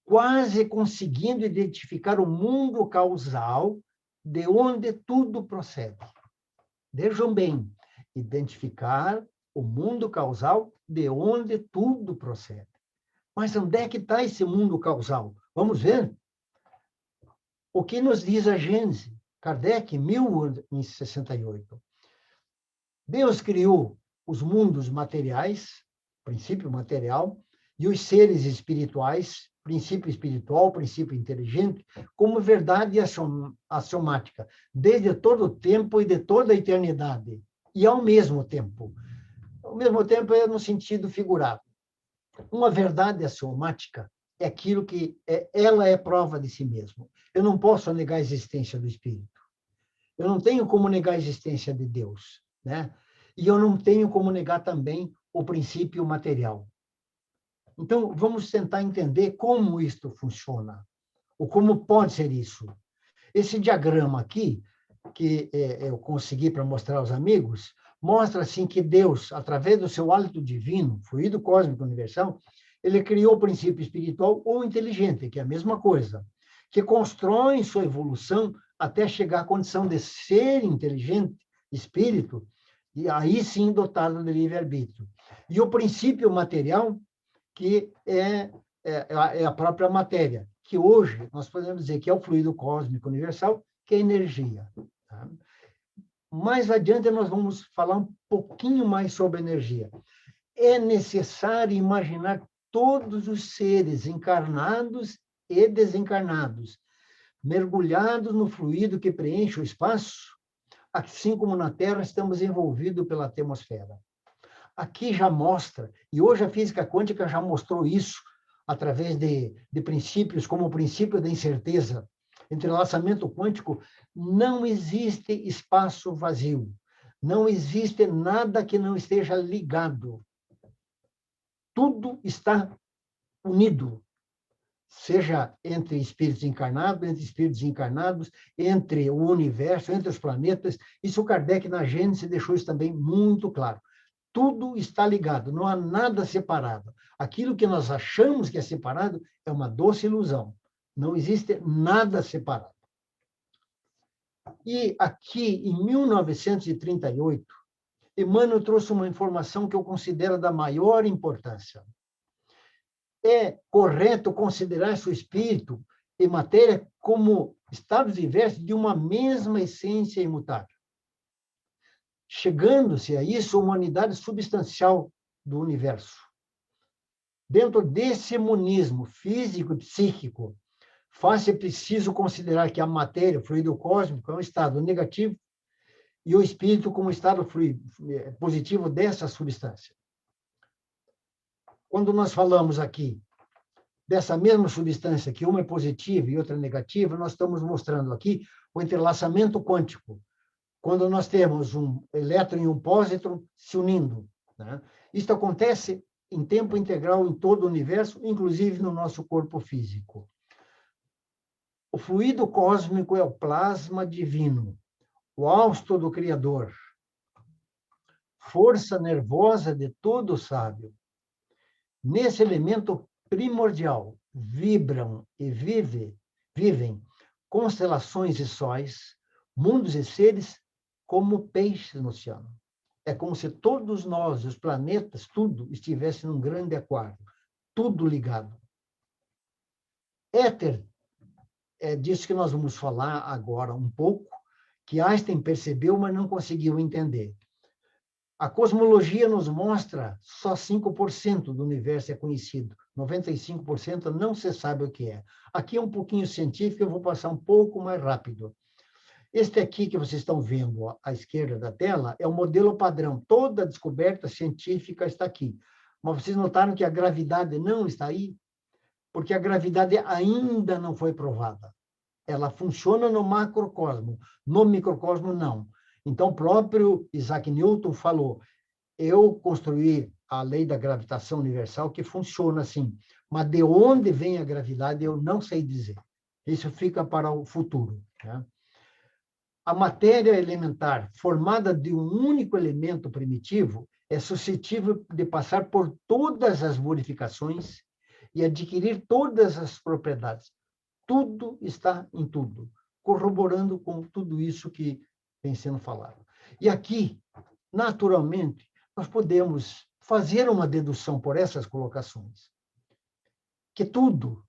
quase conseguindo identificar o mundo causal de onde tudo procede. Vejam bem, identificar o mundo causal de onde tudo procede. Mas onde é que está esse mundo causal? Vamos ver. O que nos diz a Gênese? Kardec, em 1068. Deus criou os mundos materiais, princípio material, e os seres espirituais, princípio espiritual, princípio inteligente, como verdade axiomática, desde todo o tempo e de toda a eternidade, e ao mesmo tempo. Ao mesmo tempo é no sentido figurado. Uma verdade axiomática é aquilo que ela é prova de si mesmo. Eu não posso negar a existência do Espírito. Eu não tenho como negar a existência de Deus, né? E eu não tenho como negar também o princípio material. Então, vamos tentar entender como isto funciona, ou como pode ser isso. Esse diagrama aqui, que eu consegui para mostrar aos amigos, mostra assim que Deus, através do seu hálito divino, fluido cósmico universal, ele criou o princípio espiritual ou inteligente, que é a mesma coisa, que constrói sua evolução até chegar à condição de ser inteligente, espírito, e aí sim dotado de livre-arbítrio. E o princípio material, que é a própria matéria, que hoje nós podemos dizer que é o fluido cósmico universal, que é energia. Tá? Mais adiante nós vamos falar um pouquinho mais sobre energia. É necessário imaginar todos os seres encarnados e desencarnados, mergulhados no fluido que preenche o espaço, assim como na Terra estamos envolvidos pela atmosfera. Aqui já mostra, e hoje a física quântica já mostrou isso, através de princípios como o princípio da incerteza. Entrelaçamento quântico, não existe espaço vazio, não existe nada que não esteja ligado. Tudo está unido, seja entre espíritos encarnados, entre espíritos encarnados, entre o universo, entre os planetas. Isso Kardec, na Gênese, deixou isso também muito claro. Tudo está ligado, não há nada separado. Aquilo que nós achamos que é separado é uma doce ilusão. Não existe nada separado. E aqui, em 1938, Emmanuel trouxe uma informação que eu considero da maior importância. É correto considerar o espírito e matéria como estados diversos de uma mesma essência imutável. Chegando-se a isso, uma unidade substancial do universo. Dentro desse monismo físico e psíquico, faz-se preciso considerar que a matéria, o fluido cósmico, é um estado negativo e o espírito como estado positivo dessa substância. Quando nós falamos aqui dessa mesma substância, que uma é positiva e outra é negativa, nós estamos mostrando aqui o entrelaçamento quântico, quando nós temos um elétron e um pósitron se unindo, né? Isso acontece em tempo integral em todo o universo, inclusive no nosso corpo físico. O fluido cósmico é o plasma divino, o hausto do Criador, força nervosa de todo sábio. Nesse elemento primordial vibram e vivem constelações e sóis, mundos e seres como peixes no oceano. É como se todos nós, os planetas, tudo estivesse num grande aquário, tudo ligado. Éter é disso que nós vamos falar agora um pouco, que Einstein percebeu, mas não conseguiu entender. A cosmologia nos mostra só 5% do universo é conhecido, 95% não se sabe o que é. Aqui é um pouquinho científico, eu vou passar um pouco mais rápido. Este aqui que vocês estão vendo à esquerda da tela é o modelo padrão. Toda a descoberta científica está aqui. Mas vocês notaram que a gravidade não está aí? Porque a gravidade ainda não foi provada. Ela funciona no macrocosmo, no microcosmo não. Então, o próprio Isaac Newton falou, eu construí a lei da gravitação universal que funciona assim, mas de onde vem a gravidade eu não sei dizer. Isso fica para o futuro, né? A matéria elementar, formada de um único elemento primitivo, é suscetível de passar por todas as modificações e adquirir todas as propriedades. Tudo está em tudo, corroborando com tudo isso que vem sendo falado. E aqui, naturalmente, nós podemos fazer uma dedução por essas colocações, que tudo,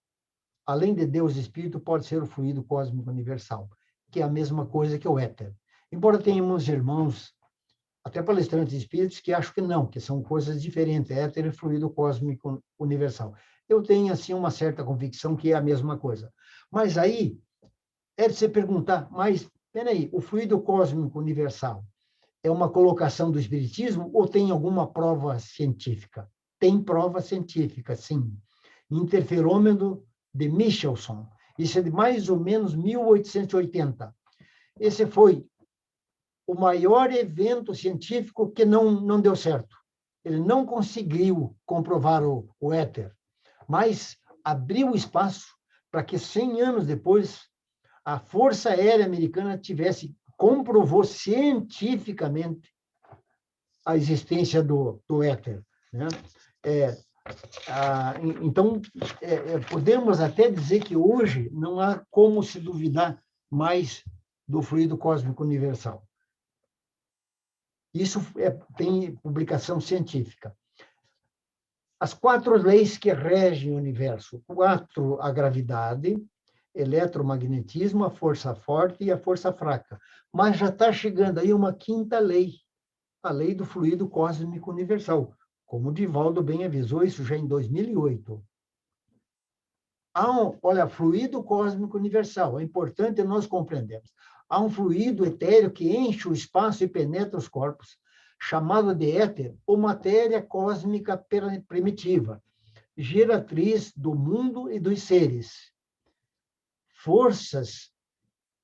além de Deus e Espírito, pode ser o fluido cósmico universal, que é a mesma coisa que o éter. Embora tenhamos irmãos, até palestrantes espíritos, que acham que não, que são coisas diferentes, éter e fluido cósmico universal. Eu tenho, assim, uma certa convicção que é a mesma coisa. Mas aí, é de se perguntar, mas, peraí, o fluido cósmico universal é uma colocação do espiritismo ou tem alguma prova científica? Tem prova científica, sim. Interferômetro de Michelson. Isso é de mais ou menos 1880. Esse foi o maior evento científico que não deu certo. Ele não conseguiu comprovar o éter, mas abriu espaço para que 100 anos depois a Força Aérea Americana comprovou cientificamente a existência do éter, né? Então, podemos até dizer que hoje não há como se duvidar mais do fluido cósmico universal. Isso tem publicação científica. As 4 leis que regem o universo. 4, a gravidade, eletromagnetismo, a força forte e a força fraca. Mas já está chegando aí uma 5ª lei, a lei do fluido cósmico universal. Como o Divaldo bem avisou, isso já em 2008. Olha, fluido cósmico universal, é importante nós compreendermos. Há um fluido etéreo que enche o espaço e penetra os corpos, chamado de éter, ou matéria cósmica primitiva, geratriz do mundo e dos seres. Forças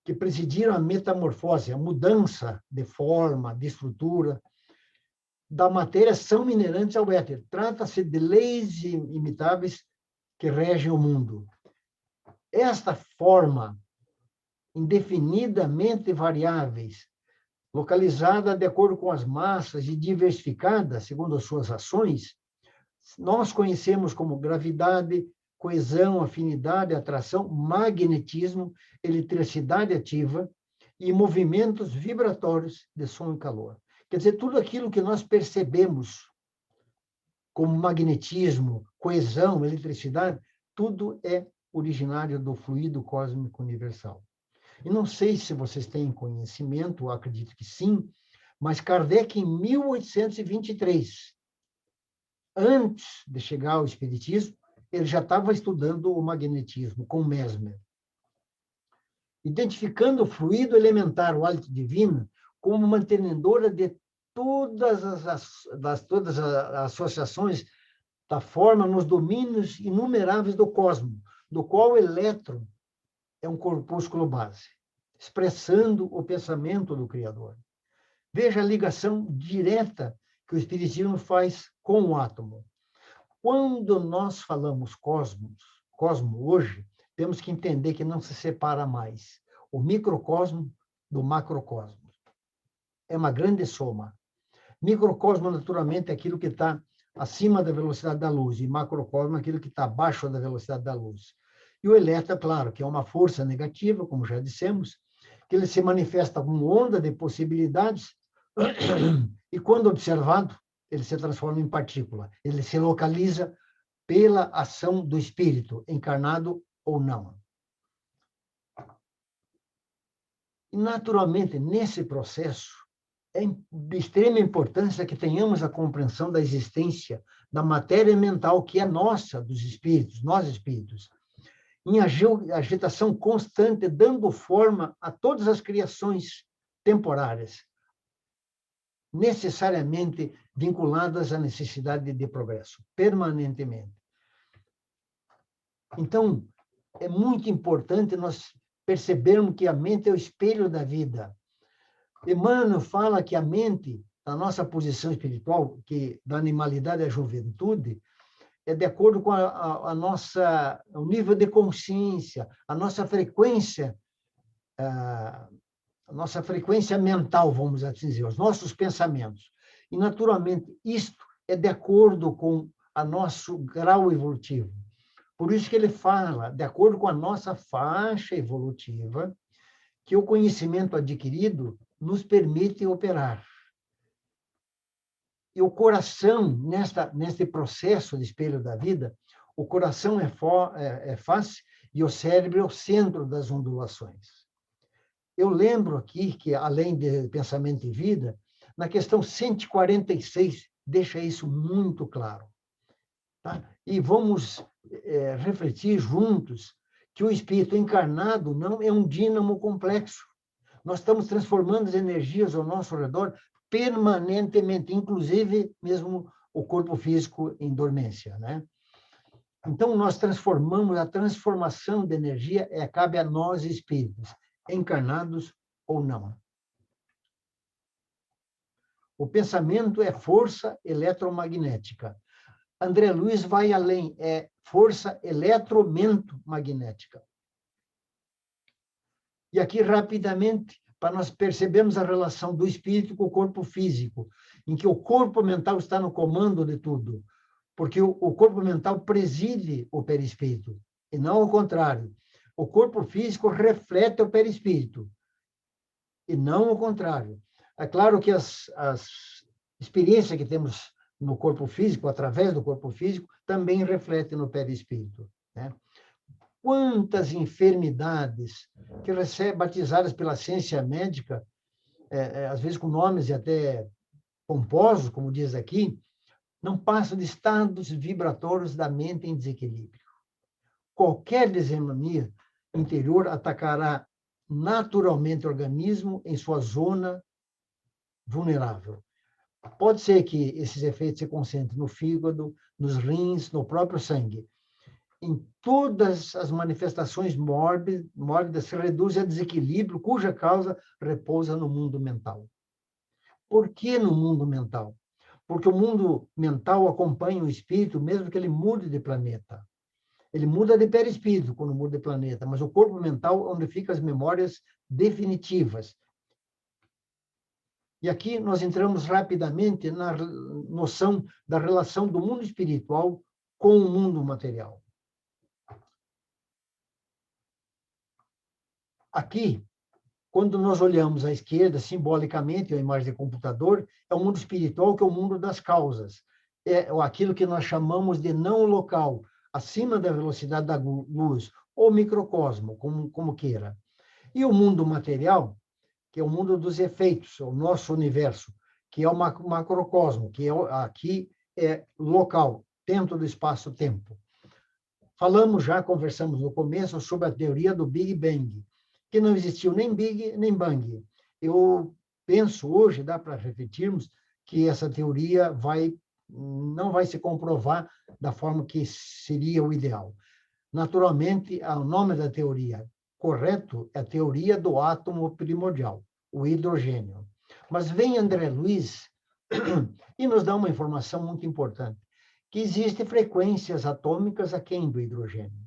que presidiram a metamorfose, a mudança de forma, de estrutura, da matéria são inerentes ao éter. Trata-se de leis imitáveis que regem o mundo. Esta forma, indefinidamente variáveis, localizada de acordo com as massas e diversificada segundo as suas ações, nós conhecemos como gravidade, coesão, afinidade, atração, magnetismo, eletricidade ativa e movimentos vibratórios de som e calor. Quer dizer, tudo aquilo que nós percebemos como magnetismo, coesão, eletricidade, tudo é originário do fluido cósmico universal. E não sei se vocês têm conhecimento, acredito que sim, mas Kardec, em 1823, antes de chegar ao Espiritismo, ele já estava estudando o magnetismo com Mesmer, identificando o fluido elementar, o hálito divino, como mantenedora de todas as associações da forma nos domínios inumeráveis do cosmos, do qual o elétron é um corpúsculo base, expressando o pensamento do Criador. Veja a ligação direta que o Espiritismo faz com o átomo. Quando nós falamos cosmo hoje, temos que entender que não se separa mais o microcosmo do macrocosmo. É uma grande soma. Microcosmo, naturalmente, é aquilo que está acima da velocidade da luz, e macrocosmo é aquilo que está abaixo da velocidade da luz. E o elétron, claro, que é uma força negativa, como já dissemos, que ele se manifesta como onda de possibilidades, e quando observado, ele se transforma em partícula. Ele se localiza pela ação do espírito, encarnado ou não. E, naturalmente, nesse processo, é de extrema importância que tenhamos a compreensão da existência da matéria mental, que é nossa, dos espíritos, nós espíritos, em agitação constante, dando forma a todas as criações temporárias, necessariamente vinculadas à necessidade de progresso, permanentemente. Então, é muito importante nós percebermos que a mente é o espelho da vida. Emmanuel fala que a mente, na nossa posição espiritual, que da animalidade à juventude, é de acordo com o nível de consciência, a nossa frequência mental, vamos assim dizer, os nossos pensamentos. E, naturalmente, isto é de acordo com o nosso grau evolutivo. Por isso que ele fala, de acordo com a nossa faixa evolutiva, que o conhecimento adquirido nos permite operar. E o coração, neste processo de espelho da vida, o coração é face e o cérebro é o centro das ondulações. Eu lembro aqui que, além de pensamento e vida, na questão 146, deixa isso muito claro. Tá? E vamos refletir juntos que o espírito encarnado não é um dínamo complexo. Nós estamos transformando as energias ao nosso redor permanentemente, inclusive mesmo o corpo físico em dormência, né? Então, nós transformamos, a transformação de energia cabe a nós, espíritos, encarnados ou não. O pensamento é força eletromagnética. André Luiz vai além, é força eletromagnética. E aqui, rapidamente, para nós percebermos a relação do espírito com o corpo físico, em que o corpo mental está no comando de tudo, porque o corpo mental preside o perispírito, e não o contrário. O corpo físico reflete o perispírito, e não o contrário. É claro que as experiências que temos no corpo físico, através do corpo físico, também refletem no perispírito, né? Quantas enfermidades que recebem, batizadas pela ciência médica, às vezes com nomes até pomposos, como diz aqui, não passam de estados vibratórios da mente em desequilíbrio. Qualquer desarmonia interior atacará naturalmente o organismo em sua zona vulnerável. Pode ser que esses efeitos se concentrem no fígado, nos rins, no próprio sangue. Em todas as manifestações mórbidas se reduz a desequilíbrio, cuja causa repousa no mundo mental. Por que no mundo mental? Porque o mundo mental acompanha o espírito, mesmo que ele mude de planeta. Ele muda de perispírito quando muda de planeta, mas o corpo mental é onde ficam as memórias definitivas. E aqui nós entramos rapidamente na noção da relação do mundo espiritual com o mundo material. Aqui, Quando nós olhamos à esquerda, simbolicamente, a imagem de computador, é o mundo espiritual, que é o mundo das causas. É aquilo que nós chamamos de não local, acima da velocidade da luz, ou microcosmo, como queira. E o mundo material, que é o mundo dos efeitos, o nosso universo, que é o macrocosmo, que aqui é local, dentro do espaço-tempo. Conversamos no começo sobre a teoria do Big Bang, que não existiu nem Big nem Bang. Eu penso hoje, dá para refletirmos, que essa teoria não vai se comprovar da forma que seria o ideal. Naturalmente, o nome da teoria correto é a teoria do átomo primordial, o hidrogênio. Mas vem André Luiz e nos dá uma informação muito importante, que existem frequências atômicas aquém do hidrogênio.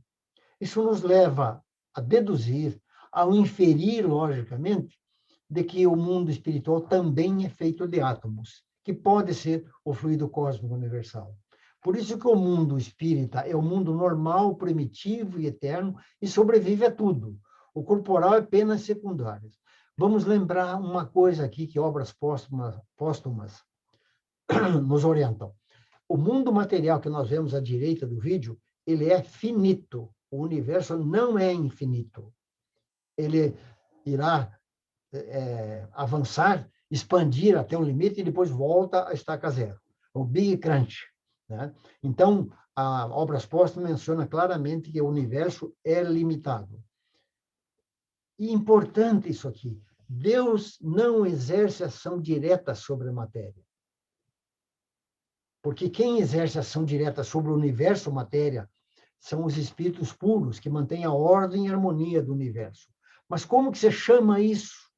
Isso nos leva a deduzir, a inferir, logicamente, de que o mundo espiritual também é feito de átomos, que pode ser o fluido cósmico universal. Por isso que o mundo espírita é o mundo normal, primitivo e eterno, e sobrevive a tudo. O corporal é apenas secundário. Vamos lembrar uma coisa aqui que obras póstumas nos orientam. O mundo material que nós vemos à direita do vídeo, ele é finito. O universo não é infinito. Ele irá avançar, expandir até um limite e depois volta a estaca zero. O Big Crunch. Né? Então, a Obras Póstumas menciona claramente que o universo é limitado. E importante isso aqui, Deus não exerce ação direta sobre a matéria. Porque quem exerce ação direta sobre o universo matéria são os espíritos puros, que mantêm a ordem e a harmonia do universo. Mas como que você chama isso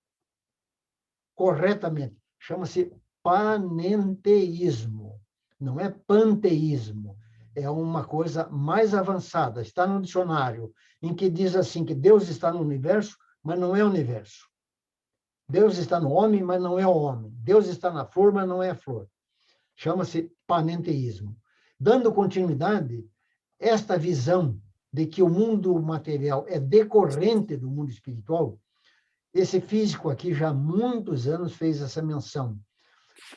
corretamente? Chama-se panenteísmo. Não é panteísmo. É uma coisa mais avançada. Está no dicionário, em que diz assim, que Deus está no universo, mas não é o universo. Deus está no homem, mas não é o homem. Deus está na flor, mas não é a flor. Chama-se panenteísmo. Dando continuidade, esta visão de que o mundo material é decorrente do mundo espiritual, esse físico aqui já há muitos anos fez essa menção,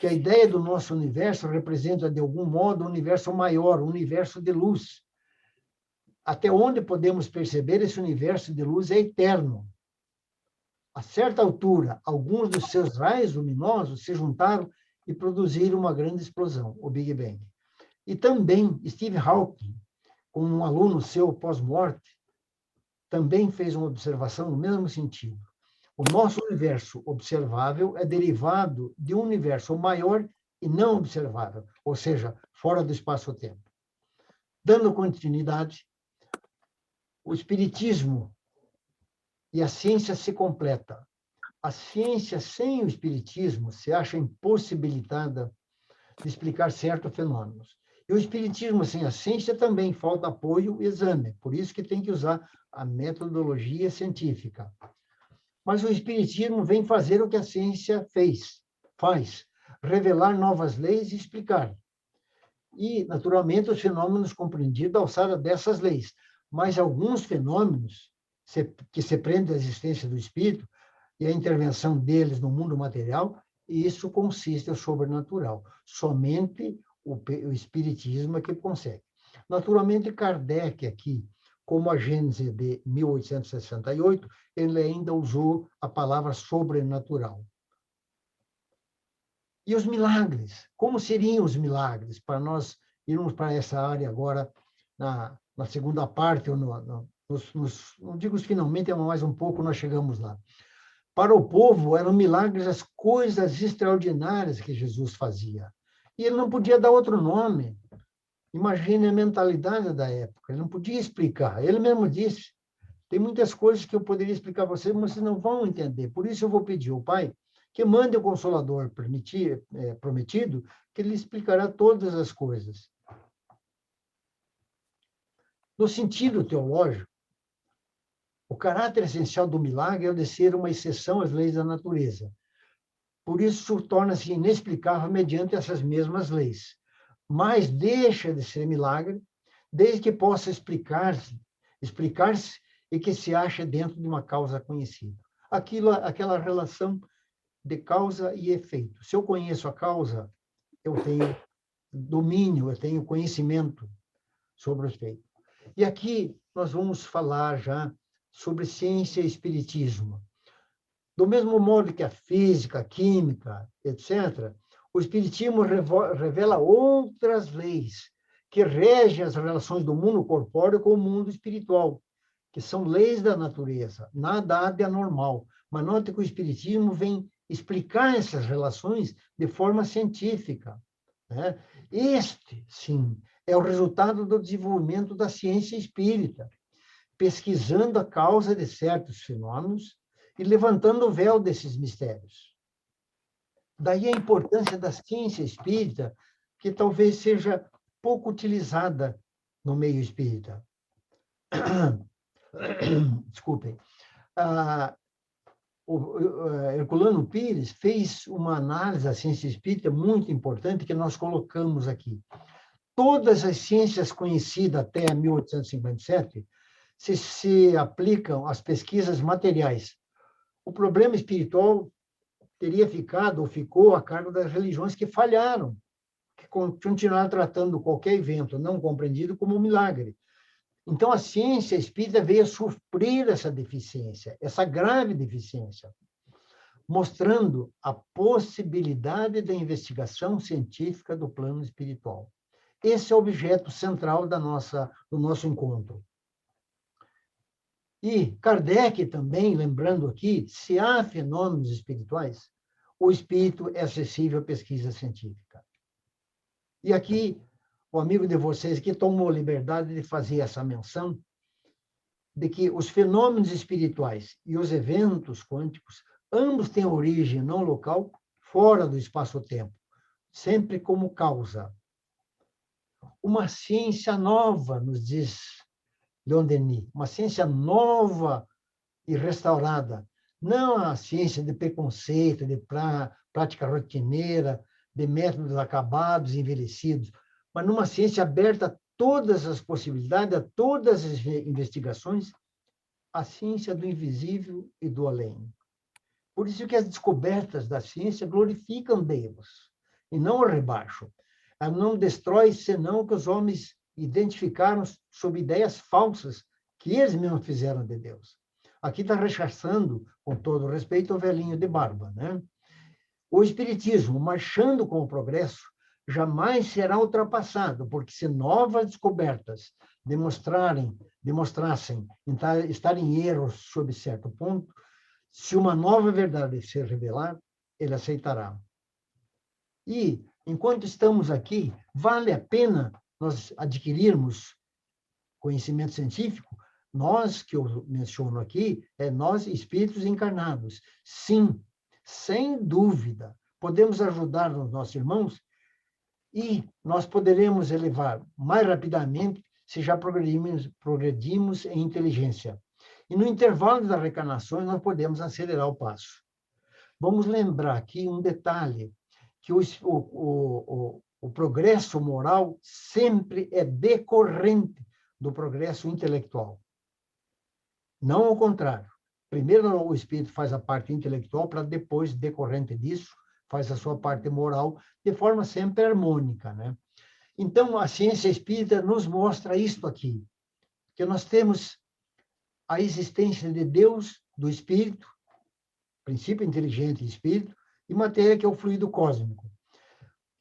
que a ideia do nosso universo representa, de algum modo, um universo maior, um universo de luz. Até onde podemos perceber, esse universo de luz é eterno. A certa altura, alguns dos seus raios luminosos se juntaram e produziram uma grande explosão, o Big Bang. E também Steve Hawking, com um aluno seu pós-morte, também fez uma observação no mesmo sentido. O nosso universo observável é derivado de um universo maior e não observável, ou seja, fora do espaço-tempo. Dando continuidade, o espiritismo e a ciência se completam. A ciência sem o espiritismo se acha impossibilitada de explicar certos fenômenos. E o espiritismo sem a ciência também falta apoio e exame, por isso que tem que usar a metodologia científica. Mas o espiritismo vem fazer o que a ciência faz, revelar novas leis e explicar. E, naturalmente, os fenômenos compreendidos à alçada dessas leis. Mas alguns fenômenos que se prendem à existência do espírito e a intervenção deles no mundo material, isso consiste no sobrenatural. Somente o espiritismo é que consegue. Naturalmente, Kardec aqui, como a Gênese de 1868, ele ainda usou a palavra sobrenatural. E os milagres? Como seriam os milagres? Para nós irmos para essa área agora, na segunda parte, ou não digo finalmente, mas mais um pouco nós chegamos lá. Para o povo, eram milagres as coisas extraordinárias que Jesus fazia. E ele não podia dar outro nome. Imagine a mentalidade da época. Ele não podia explicar. Ele mesmo disse, tem muitas coisas que eu poderia explicar a vocês, mas vocês não vão entender. Por isso eu vou pedir ao Pai que mande o Consolador prometido, que ele explicará todas as coisas. No sentido teológico, o caráter essencial do milagre é o de ser uma exceção às leis da natureza. Por isso, torna-se inexplicável mediante essas mesmas leis. Mas deixa de ser milagre, desde que possa explicar-se e que se ache dentro de uma causa conhecida. aquela relação de causa e efeito. Se eu conheço a causa, eu tenho domínio, eu tenho conhecimento sobre o efeito. E aqui nós vamos falar já sobre ciência e espiritismo. Do mesmo modo que a física, a química, etc., o espiritismo revela outras leis que regem as relações do mundo corpóreo com o mundo espiritual, que são leis da natureza. Nada há de anormal. Mas note que o espiritismo vem explicar essas relações de forma científica, né? Este, sim, é o resultado do desenvolvimento da ciência espírita, pesquisando a causa de certos fenômenos e levantando o véu desses mistérios. Daí a importância da ciência espírita, que talvez seja pouco utilizada no meio espírita. Desculpem. O Herculano Pires fez uma análise da ciência espírita muito importante que nós colocamos aqui. Todas as ciências conhecidas até 1857 se aplicam às pesquisas materiais. O problema espiritual teria ficado ou ficou a cargo das religiões que falharam, que continuaram tratando qualquer evento não compreendido como um milagre. Então, a ciência espírita veio a suprir essa deficiência, essa grave deficiência, mostrando a possibilidade da investigação científica do plano espiritual. Esse é o objeto central do nosso encontro. E Kardec também, lembrando aqui, se há fenômenos espirituais, o espírito é acessível à pesquisa científica. E aqui, o amigo de vocês que tomou liberdade de fazer essa menção de que os fenômenos espirituais e os eventos quânticos, ambos têm origem não local, fora do espaço-tempo, sempre como causa. Uma ciência nova, nos diz Leon Denis, uma ciência nova e restaurada, não a ciência de preconceito, de prática rotineira, de métodos acabados, envelhecidos, mas numa ciência aberta a todas as possibilidades, a todas as investigações, a ciência do invisível e do além. Por isso que as descobertas da ciência glorificam Deus, e não o rebaixam. Ela não destrói senão o que os homens identificaram sob ideias falsas que eles mesmos fizeram de Deus. Aqui está rechaçando, com todo respeito, o velhinho de barba, né? O espiritismo, marchando com o progresso, jamais será ultrapassado, porque se novas descobertas demonstrassem estar em erro sob certo ponto, se uma nova verdade se revelar, ele aceitará. E, enquanto estamos aqui, vale a pena nós adquirirmos conhecimento científico? Nós, que eu menciono aqui, nós, espíritos encarnados. Sim, sem dúvida, podemos ajudar os nossos irmãos e nós poderemos elevar mais rapidamente se já progredimos em inteligência. E no intervalo das reencarnações, nós podemos acelerar o passo. Vamos lembrar aqui um detalhe, que o progresso moral sempre é decorrente do progresso intelectual. Não ao contrário. Primeiro o espírito faz a parte intelectual para depois, decorrente disso, faz a sua parte moral de forma sempre harmônica, né? Então, a ciência espírita nos mostra isto aqui, que nós temos a existência de Deus, do espírito, princípio inteligente e espírito, e matéria, que é o fluido cósmico.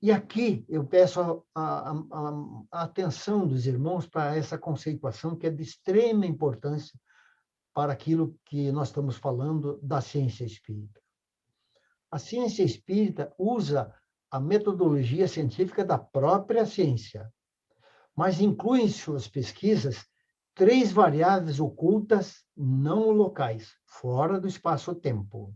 E aqui eu peço a atenção dos irmãos para essa conceituação que é de extrema importância para aquilo que nós estamos falando da ciência espírita. A ciência espírita usa a metodologia científica da própria ciência, mas inclui em suas pesquisas 3 variáveis ocultas não locais, fora do espaço-tempo,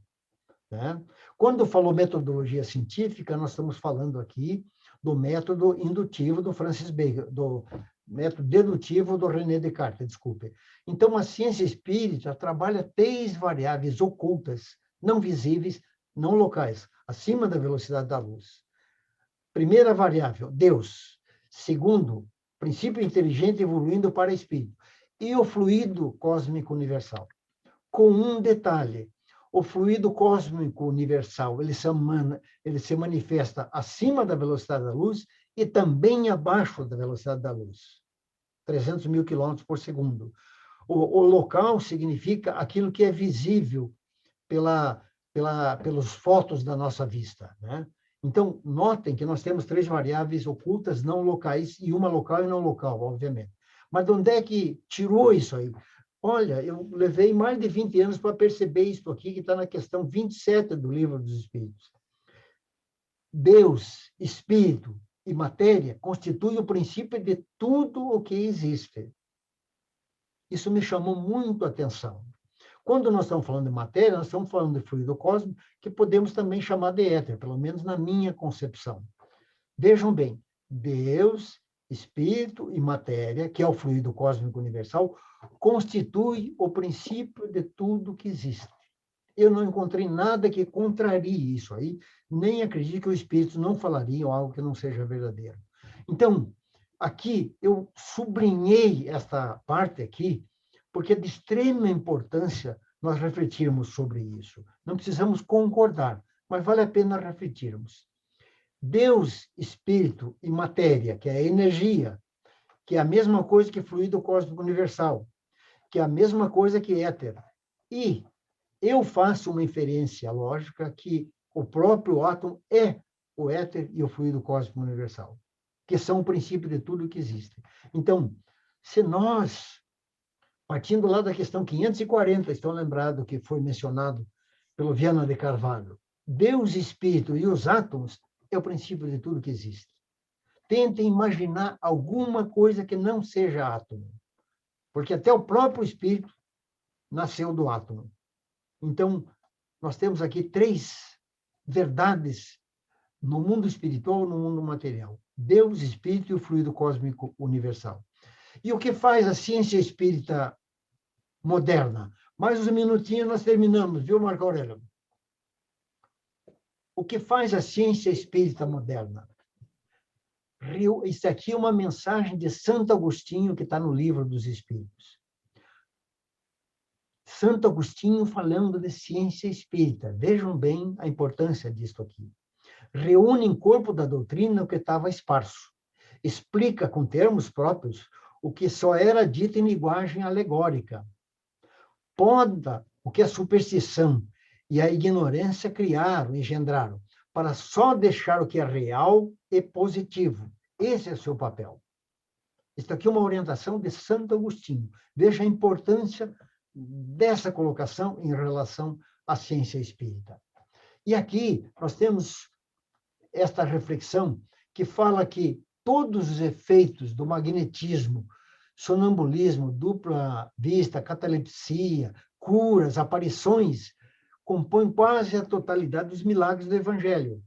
né? Quando falou metodologia científica, nós estamos falando aqui do método indutivo do Francis Bacon, do método dedutivo do René Descartes, desculpe. Então, a ciência espírita trabalha 3 variáveis ocultas, não visíveis, não locais, acima da velocidade da luz. Primeira variável, Deus. Segundo, princípio inteligente evoluindo para espírito. E o fluido cósmico universal. Com um detalhe, O fluido cósmico universal, ele se manifesta acima da velocidade da luz e também abaixo da velocidade da luz, 300 mil quilômetros por segundo. O local significa aquilo que é visível pelos fótons da nossa vista, né? Então, notem que nós temos 3 variáveis ocultas não locais e uma local e não local, obviamente. Mas de onde é que tirou isso aí? Olha, eu levei mais de 20 anos para perceber isso aqui, que está na questão 27 do Livro dos Espíritos. Deus, Espírito e matéria constituem o princípio de tudo o que existe. Isso me chamou muito a atenção. Quando nós estamos falando de matéria, nós estamos falando de fluido cósmico, que podemos também chamar de éter, pelo menos na minha concepção. Vejam bem, Deus, Espírito e matéria, que é o fluido cósmico universal, constitui o princípio de tudo que existe. Eu não encontrei nada que contrarie isso aí, nem acredito que o Espírito não falaria algo que não seja verdadeiro. Então, aqui eu sublinhei esta parte aqui, porque é de extrema importância nós refletirmos sobre isso. Não precisamos concordar, mas vale a pena refletirmos. Deus, Espírito e matéria, que é a energia, que é a mesma coisa que fluido cósmico universal, que é a mesma coisa que éter. E eu faço uma inferência lógica que o próprio átomo é o éter e o fluido cósmico universal, que são o princípio de tudo que existe. Então, se nós, partindo lá da questão 540, estão lembrados que foi mencionado pelo Viana de Carvalho, Deus, Espírito e os átomos é o princípio de tudo que existe. Tentem imaginar alguma coisa que não seja átomo, porque até o próprio Espírito nasceu do átomo. Então, nós temos aqui 3 verdades no mundo espiritual e no mundo material. Deus, Espírito e o fluido cósmico universal. E o que faz a ciência espírita moderna? Mais uns minutinhos nós terminamos, viu, Marco Aurélio? O que faz a ciência espírita moderna? Isso aqui é uma mensagem de Santo Agostinho, que está no Livro dos Espíritos. Santo Agostinho falando de ciência espírita. Vejam bem a importância disso aqui. Reúne em corpo da doutrina o que estava esparso. Explica com termos próprios o que só era dito em linguagem alegórica. Poda o que a superstição e a ignorância criaram, engendraram, para só deixar o que é real e positivo. Esse é o seu papel. Isso aqui é uma orientação de Santo Agostinho. Veja a importância dessa colocação em relação à ciência espírita. E aqui nós temos esta reflexão que fala que todos os efeitos do magnetismo, sonambulismo, dupla vista, catalepsia, curas, aparições, compõem quase a totalidade dos milagres do Evangelho.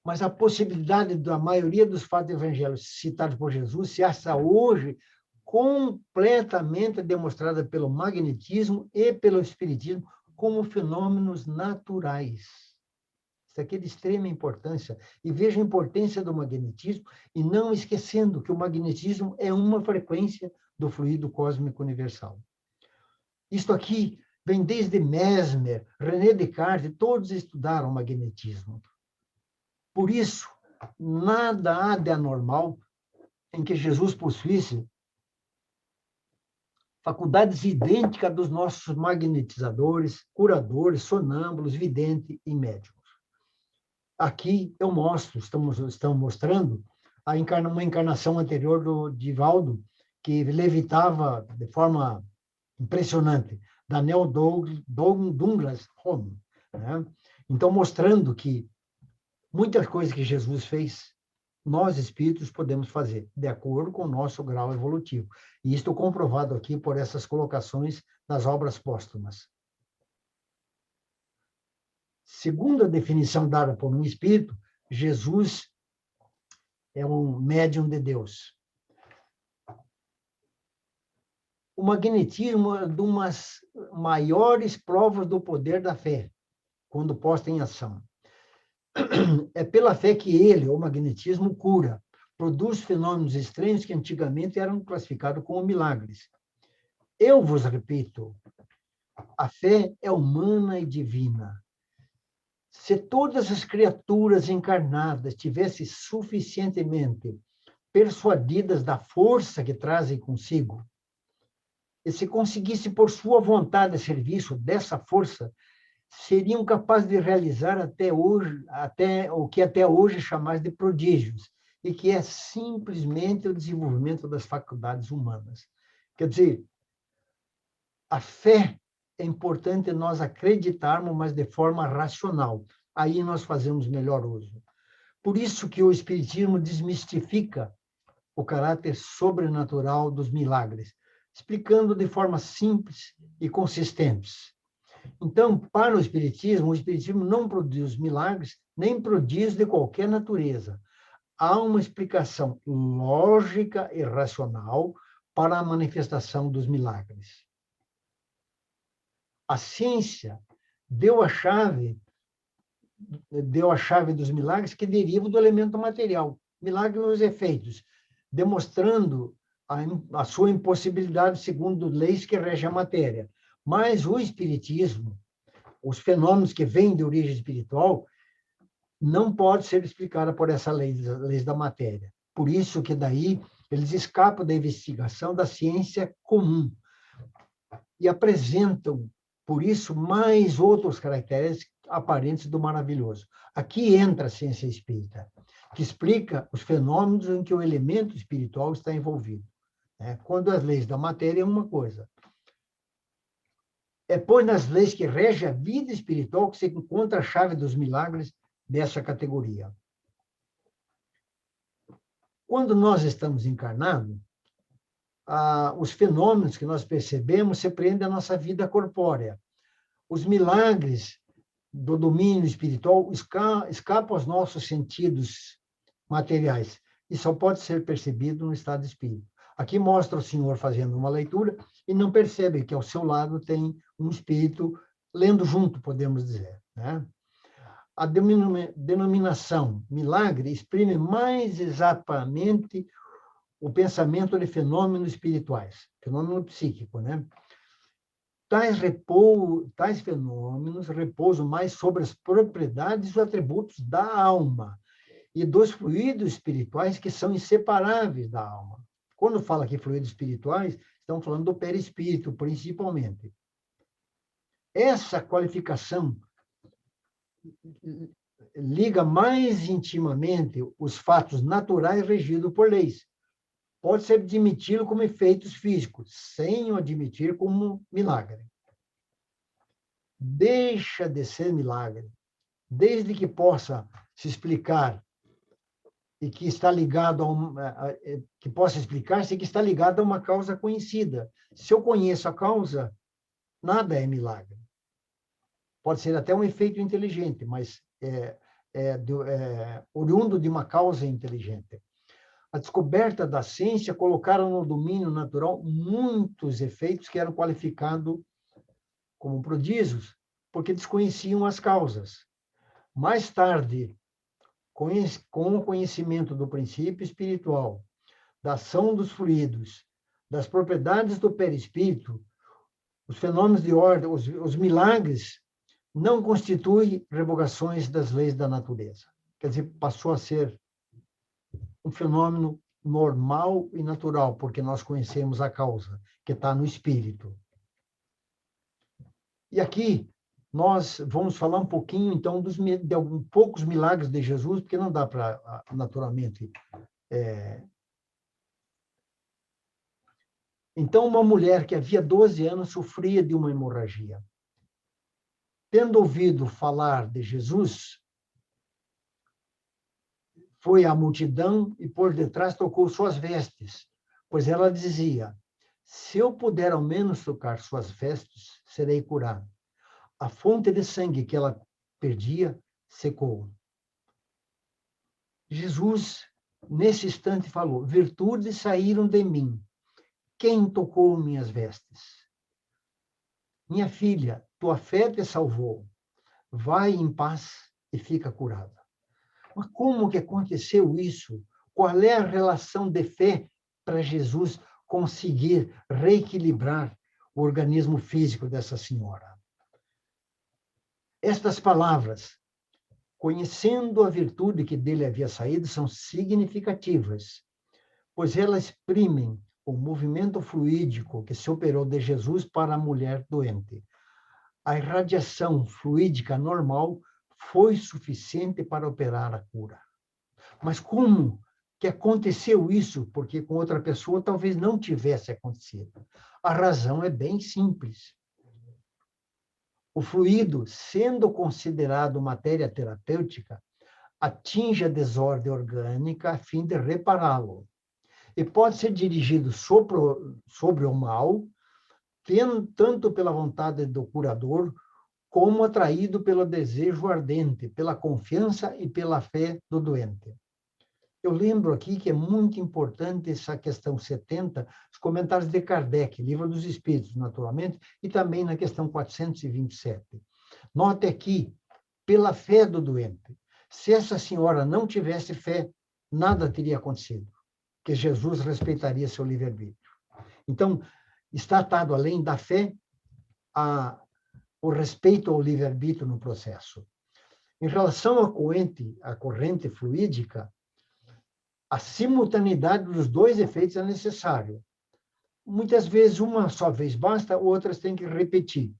Mas a possibilidade da maioria dos fatos do Evangelho citados por Jesus se acha hoje completamente demonstrada pelo magnetismo e pelo espiritismo como fenômenos naturais. Isso aqui é de extrema importância. E veja a importância do magnetismo, e não esquecendo que o magnetismo é uma frequência do fluido cósmico universal. Isto aqui vem desde Mesmer, René Descartes, todos estudaram magnetismo. Por isso, nada há de anormal em que Jesus possuísse faculdades idênticas dos nossos magnetizadores, curadores, sonâmbulos, videntes e médiums. Aqui eu mostro, estamos mostrando uma encarnação anterior do Divaldo, que levitava de forma impressionante, Daniel Douglas Home, né? Então, mostrando que muitas coisas que Jesus fez, nós, espíritos, podemos fazer, de acordo com o nosso grau evolutivo. E isto comprovado aqui por essas colocações nas obras póstumas. Segundo a definição dada por um espírito, Jesus é um médium de Deus. O magnetismo é uma das maiores provas do poder da fé, quando posta em ação. É pela fé que ele, o magnetismo, cura, produz fenômenos estranhos que antigamente eram classificados como milagres. Eu vos repito, A fé é humana e divina. Se todas as criaturas encarnadas tivessem suficientemente persuadidas da força que trazem consigo, e se conseguissem por sua vontade a serviço dessa força, seriam capazes de realizar até o que até hoje chamamos de prodígios, e que é simplesmente o desenvolvimento das faculdades humanas. Quer dizer, a fé é importante nós acreditarmos, mas de forma racional. Aí nós fazemos melhor uso. Por isso que o Espiritismo desmistifica o caráter sobrenatural dos milagres, explicando de forma simples e consistente. Então, para o Espiritismo não produz milagres, nem prodígios de qualquer natureza. Há uma explicação lógica e racional para a manifestação dos milagres. A ciência deu a chave dos milagres que derivam do elemento material. Milagres nos efeitos, demonstrando a sua impossibilidade segundo leis que regem a matéria. Mas o Espiritismo, os fenômenos que vêm de origem espiritual, não pode ser explicada por essa leis da matéria. Por isso que daí eles escapam da investigação da ciência comum e apresentam, por isso, mais outros caracteres aparentes do maravilhoso. Aqui entra a ciência espírita, que explica os fenômenos em que o elemento espiritual está envolvido. Quando as leis da matéria é uma coisa. É, pois, nas leis que regem a vida espiritual que se encontra a chave dos milagres dessa categoria. Quando nós estamos encarnados, os fenômenos que nós percebemos se prendem à nossa vida corpórea. Os milagres do domínio espiritual escapam aos nossos sentidos materiais e só pode ser percebido no estado de espírito. Aqui mostra o senhor fazendo uma leitura e não percebe que ao seu lado tem um espírito lendo junto, podemos dizer, né? A denominação milagre exprime mais exatamente o pensamento de fenômenos espirituais, fenômeno psíquico, né? Tais fenômenos repousam mais sobre as propriedades e atributos da alma e dos fluidos espirituais que são inseparáveis da alma. Quando fala aqui fluidos espirituais, estamos falando do perispírito, principalmente. Essa qualificação liga mais intimamente os fatos naturais regidos por leis. Pode-se admiti-lo como efeitos físicos, sem o admitir como milagre. Deixa de ser milagre, desde que possa se explicar e que está ligado que possa explicar-se que está ligado a uma causa conhecida. Se eu conheço a causa, nada é milagre. Pode ser até um efeito inteligente, mas oriundo de uma causa inteligente. A descoberta da ciência colocaram no domínio natural muitos efeitos que eram qualificados como prodígios, porque desconheciam as causas. Mais tarde, com o conhecimento do princípio espiritual, da ação dos fluidos, das propriedades do perispírito, os fenômenos de ordem, os milagres, não constituem revogações das leis da natureza. Quer dizer, passou a ser um fenômeno normal e natural, porque nós conhecemos a causa, que está no espírito. E aqui nós vamos falar um pouquinho, então, de poucos milagres de Jesus, porque não dá para, naturalmente... Então, uma mulher que havia 12 anos sofria de uma hemorragia. Tendo ouvido falar de Jesus, foi à multidão e por detrás tocou suas vestes, pois ela dizia: se eu puder ao menos tocar suas vestes, serei curada. A fonte de sangue que ela perdia secou. Jesus, nesse instante, falou: virtudes saíram de mim. Quem tocou minhas vestes? Minha filha, tua fé te salvou. Vai em paz e fica curada. Mas como que aconteceu isso? Qual é a relação de fé para Jesus conseguir reequilibrar o organismo físico dessa senhora. Estas palavras, conhecendo a virtude que dele havia saído, são significativas, pois elas exprimem o movimento fluídico que se operou de Jesus para a mulher doente. A irradiação fluídica normal foi suficiente para operar a cura. Mas como que aconteceu isso? Porque com outra pessoa talvez não tivesse acontecido. A razão é bem simples. O fluido, sendo considerado matéria terapêutica, atinge a desordem orgânica a fim de repará-lo. E pode ser dirigido sobre o mal, tanto pela vontade do curador, como atraído pelo desejo ardente, pela confiança e pela fé do doente. Eu lembro aqui que é muito importante essa questão 70, os comentários de Kardec, Livro dos Espíritos, naturalmente, e também na questão 427. Note aqui, pela fé do doente. Se essa senhora não tivesse fé, nada teria acontecido, que Jesus respeitaria seu livre-arbítrio. Então, está atado, além da fé, o respeito ao livre-arbítrio no processo. Em relação à corrente fluídica, a simultaneidade dos dois efeitos é necessário. Muitas vezes, uma só vez basta, outras têm que repetir.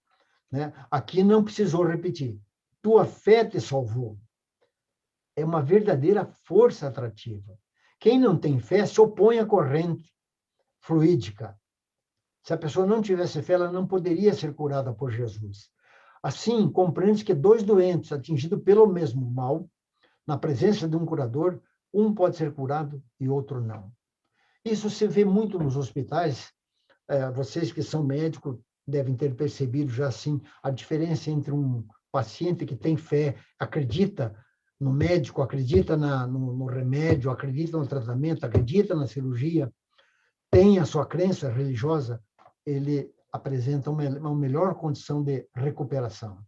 Né? Aqui não precisou repetir. Tua fé te salvou. É uma verdadeira força atrativa. Quem não tem fé se opõe à corrente fluídica. Se a pessoa não tivesse fé, ela não poderia ser curada por Jesus. Assim, compreende que dois doentes atingidos pelo mesmo mal, na presença de um curador, um pode ser curado e outro não. Isso se vê muito nos hospitais. Vocês que são médicos devem ter percebido já assim a diferença entre um paciente que tem fé, acredita no médico, acredita no remédio, acredita no tratamento, acredita na cirurgia, tem a sua crença religiosa, ele apresenta uma melhor condição de recuperação.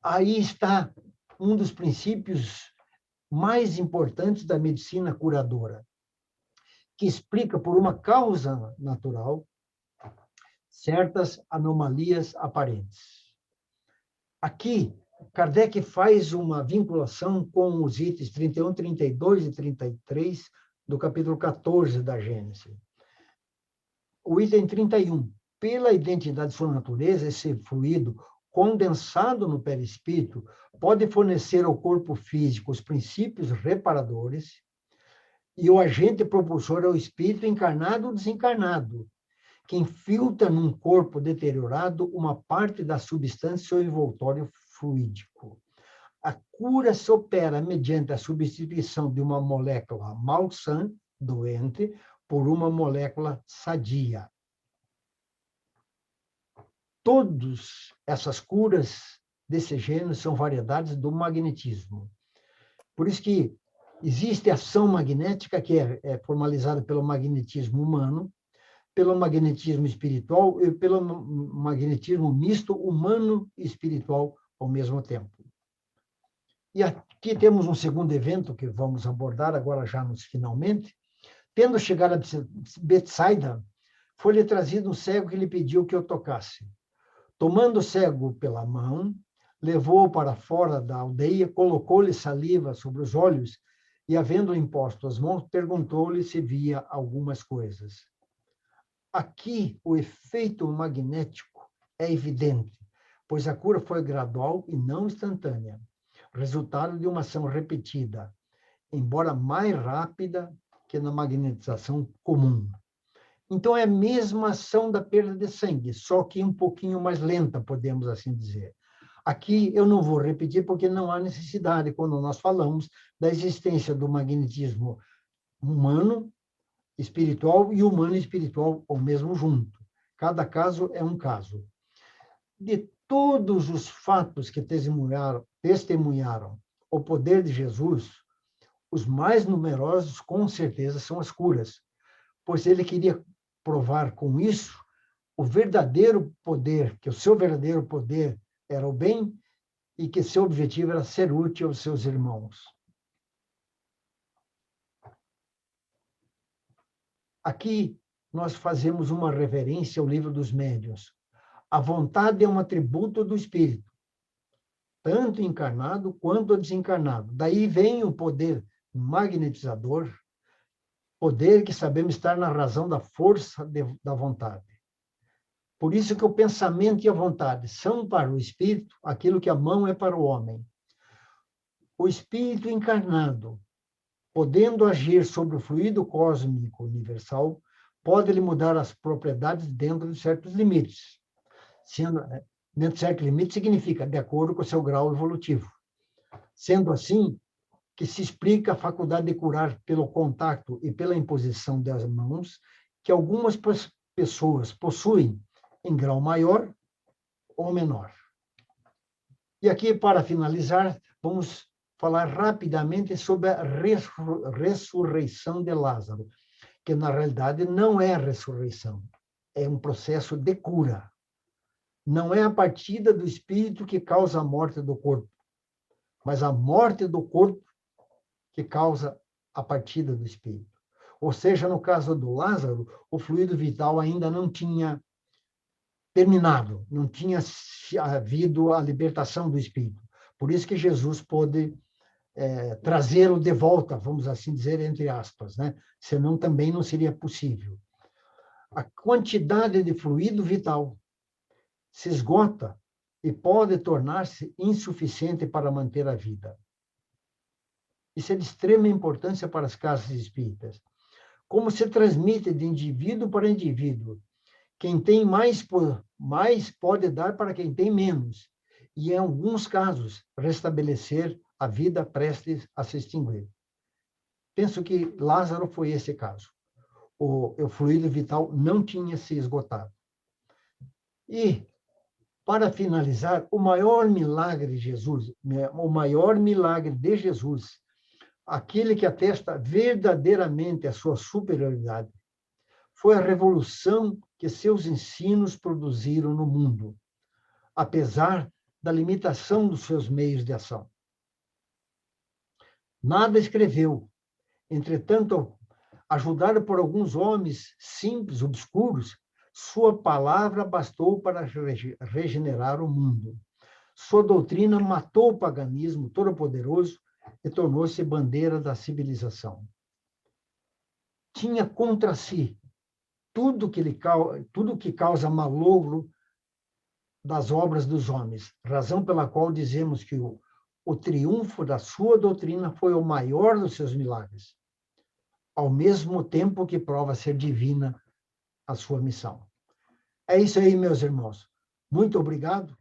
Aí está um dos princípios mais importantes da medicina curadora, que explica por uma causa natural certas anomalias aparentes. Aqui, Kardec faz uma vinculação com os itens 31, 32 e 33 do capítulo 14 da Gênesis. O item 31, pela identidade de sua natureza, esse fluido condensado no perispírito pode fornecer ao corpo físico os princípios reparadores e o agente propulsor ao espírito encarnado ou desencarnado, que infiltra num corpo deteriorado uma parte da substância ou envoltório fluídico. A cura se opera mediante a substituição de uma molécula malsã, doente, por uma molécula sadia. Todas essas curas desse gênero são variedades do magnetismo. Por isso que existe ação magnética que é formalizada pelo magnetismo humano, pelo magnetismo espiritual e pelo magnetismo misto humano e espiritual ao mesmo tempo. E aqui temos um segundo evento que vamos abordar agora já finalmente. Tendo chegado a Betsaida, foi-lhe trazido um cego que lhe pediu que o tocasse. Tomando o cego pela mão, levou-o para fora da aldeia, colocou-lhe saliva sobre os olhos e, havendo imposto as mãos, perguntou-lhe se via algumas coisas. Aqui, o efeito magnético é evidente, pois a cura foi gradual e não instantânea, resultado de uma ação repetida, embora mais rápida que na magnetização comum. Então, é a mesma ação da perda de sangue, só que um pouquinho mais lenta, podemos assim dizer. Aqui eu não vou repetir, porque não há necessidade, quando nós falamos da existência do magnetismo humano, espiritual e humano e espiritual ao mesmo junto. Cada caso é um caso. De todos os fatos que testemunharam o poder de Jesus, os mais numerosos, com certeza, são as curas, pois ele queria provar com isso o verdadeiro poder, que o seu verdadeiro poder era o bem e que seu objetivo era ser útil aos seus irmãos. Aqui nós fazemos uma reverência ao livro dos médiuns. A vontade é um atributo do espírito, tanto encarnado quanto desencarnado. Daí vem o poder magnetizador, poder que sabemos estar na razão da força da vontade. Por isso que o pensamento e a vontade são para o espírito aquilo que a mão é para o homem. O espírito encarnado, podendo agir sobre o fluido cósmico universal, pode lhe mudar as propriedades dentro de certos limites. Dentro de certos limites significa de acordo com o seu grau evolutivo. Sendo assim, que se explica a faculdade de curar pelo contato e pela imposição das mãos, que algumas pessoas possuem em grau maior ou menor. E aqui, para finalizar, vamos falar rapidamente sobre a ressurreição de Lázaro, que na realidade não é a ressurreição, é um processo de cura. Não é a partida do espírito que causa a morte do corpo, mas a morte do corpo que causa a partida do espírito. Ou seja, no caso do Lázaro, o fluido vital ainda não tinha terminado, não tinha havido a libertação do espírito. Por isso que Jesus pôde trazê-lo de volta, vamos assim dizer, entre aspas, né? Senão também não seria possível. A quantidade de fluido vital se esgota e pode tornar-se insuficiente para manter a vida. Isso é de extrema importância para as casas espíritas. Como se transmite de indivíduo para indivíduo. Quem tem mais pode dar para quem tem menos. E, em alguns casos, restabelecer a vida prestes a se extinguir. Penso que Lázaro foi esse caso. O fluido vital não tinha se esgotado. E, para finalizar, o maior milagre de Jesus, aquele que atesta verdadeiramente a sua superioridade, foi a revolução que seus ensinos produziram no mundo, apesar da limitação dos seus meios de ação. Nada escreveu, entretanto, ajudado por alguns homens simples, obscuros, sua palavra bastou para regenerar o mundo. Sua doutrina matou o paganismo todo-poderoso e tornou-se bandeira da civilização. Tinha contra si tudo que causa malogro das obras dos homens, razão pela qual dizemos que o triunfo da sua doutrina foi o maior dos seus milagres, ao mesmo tempo que prova ser divina a sua missão. É isso aí, meus irmãos. Muito obrigado.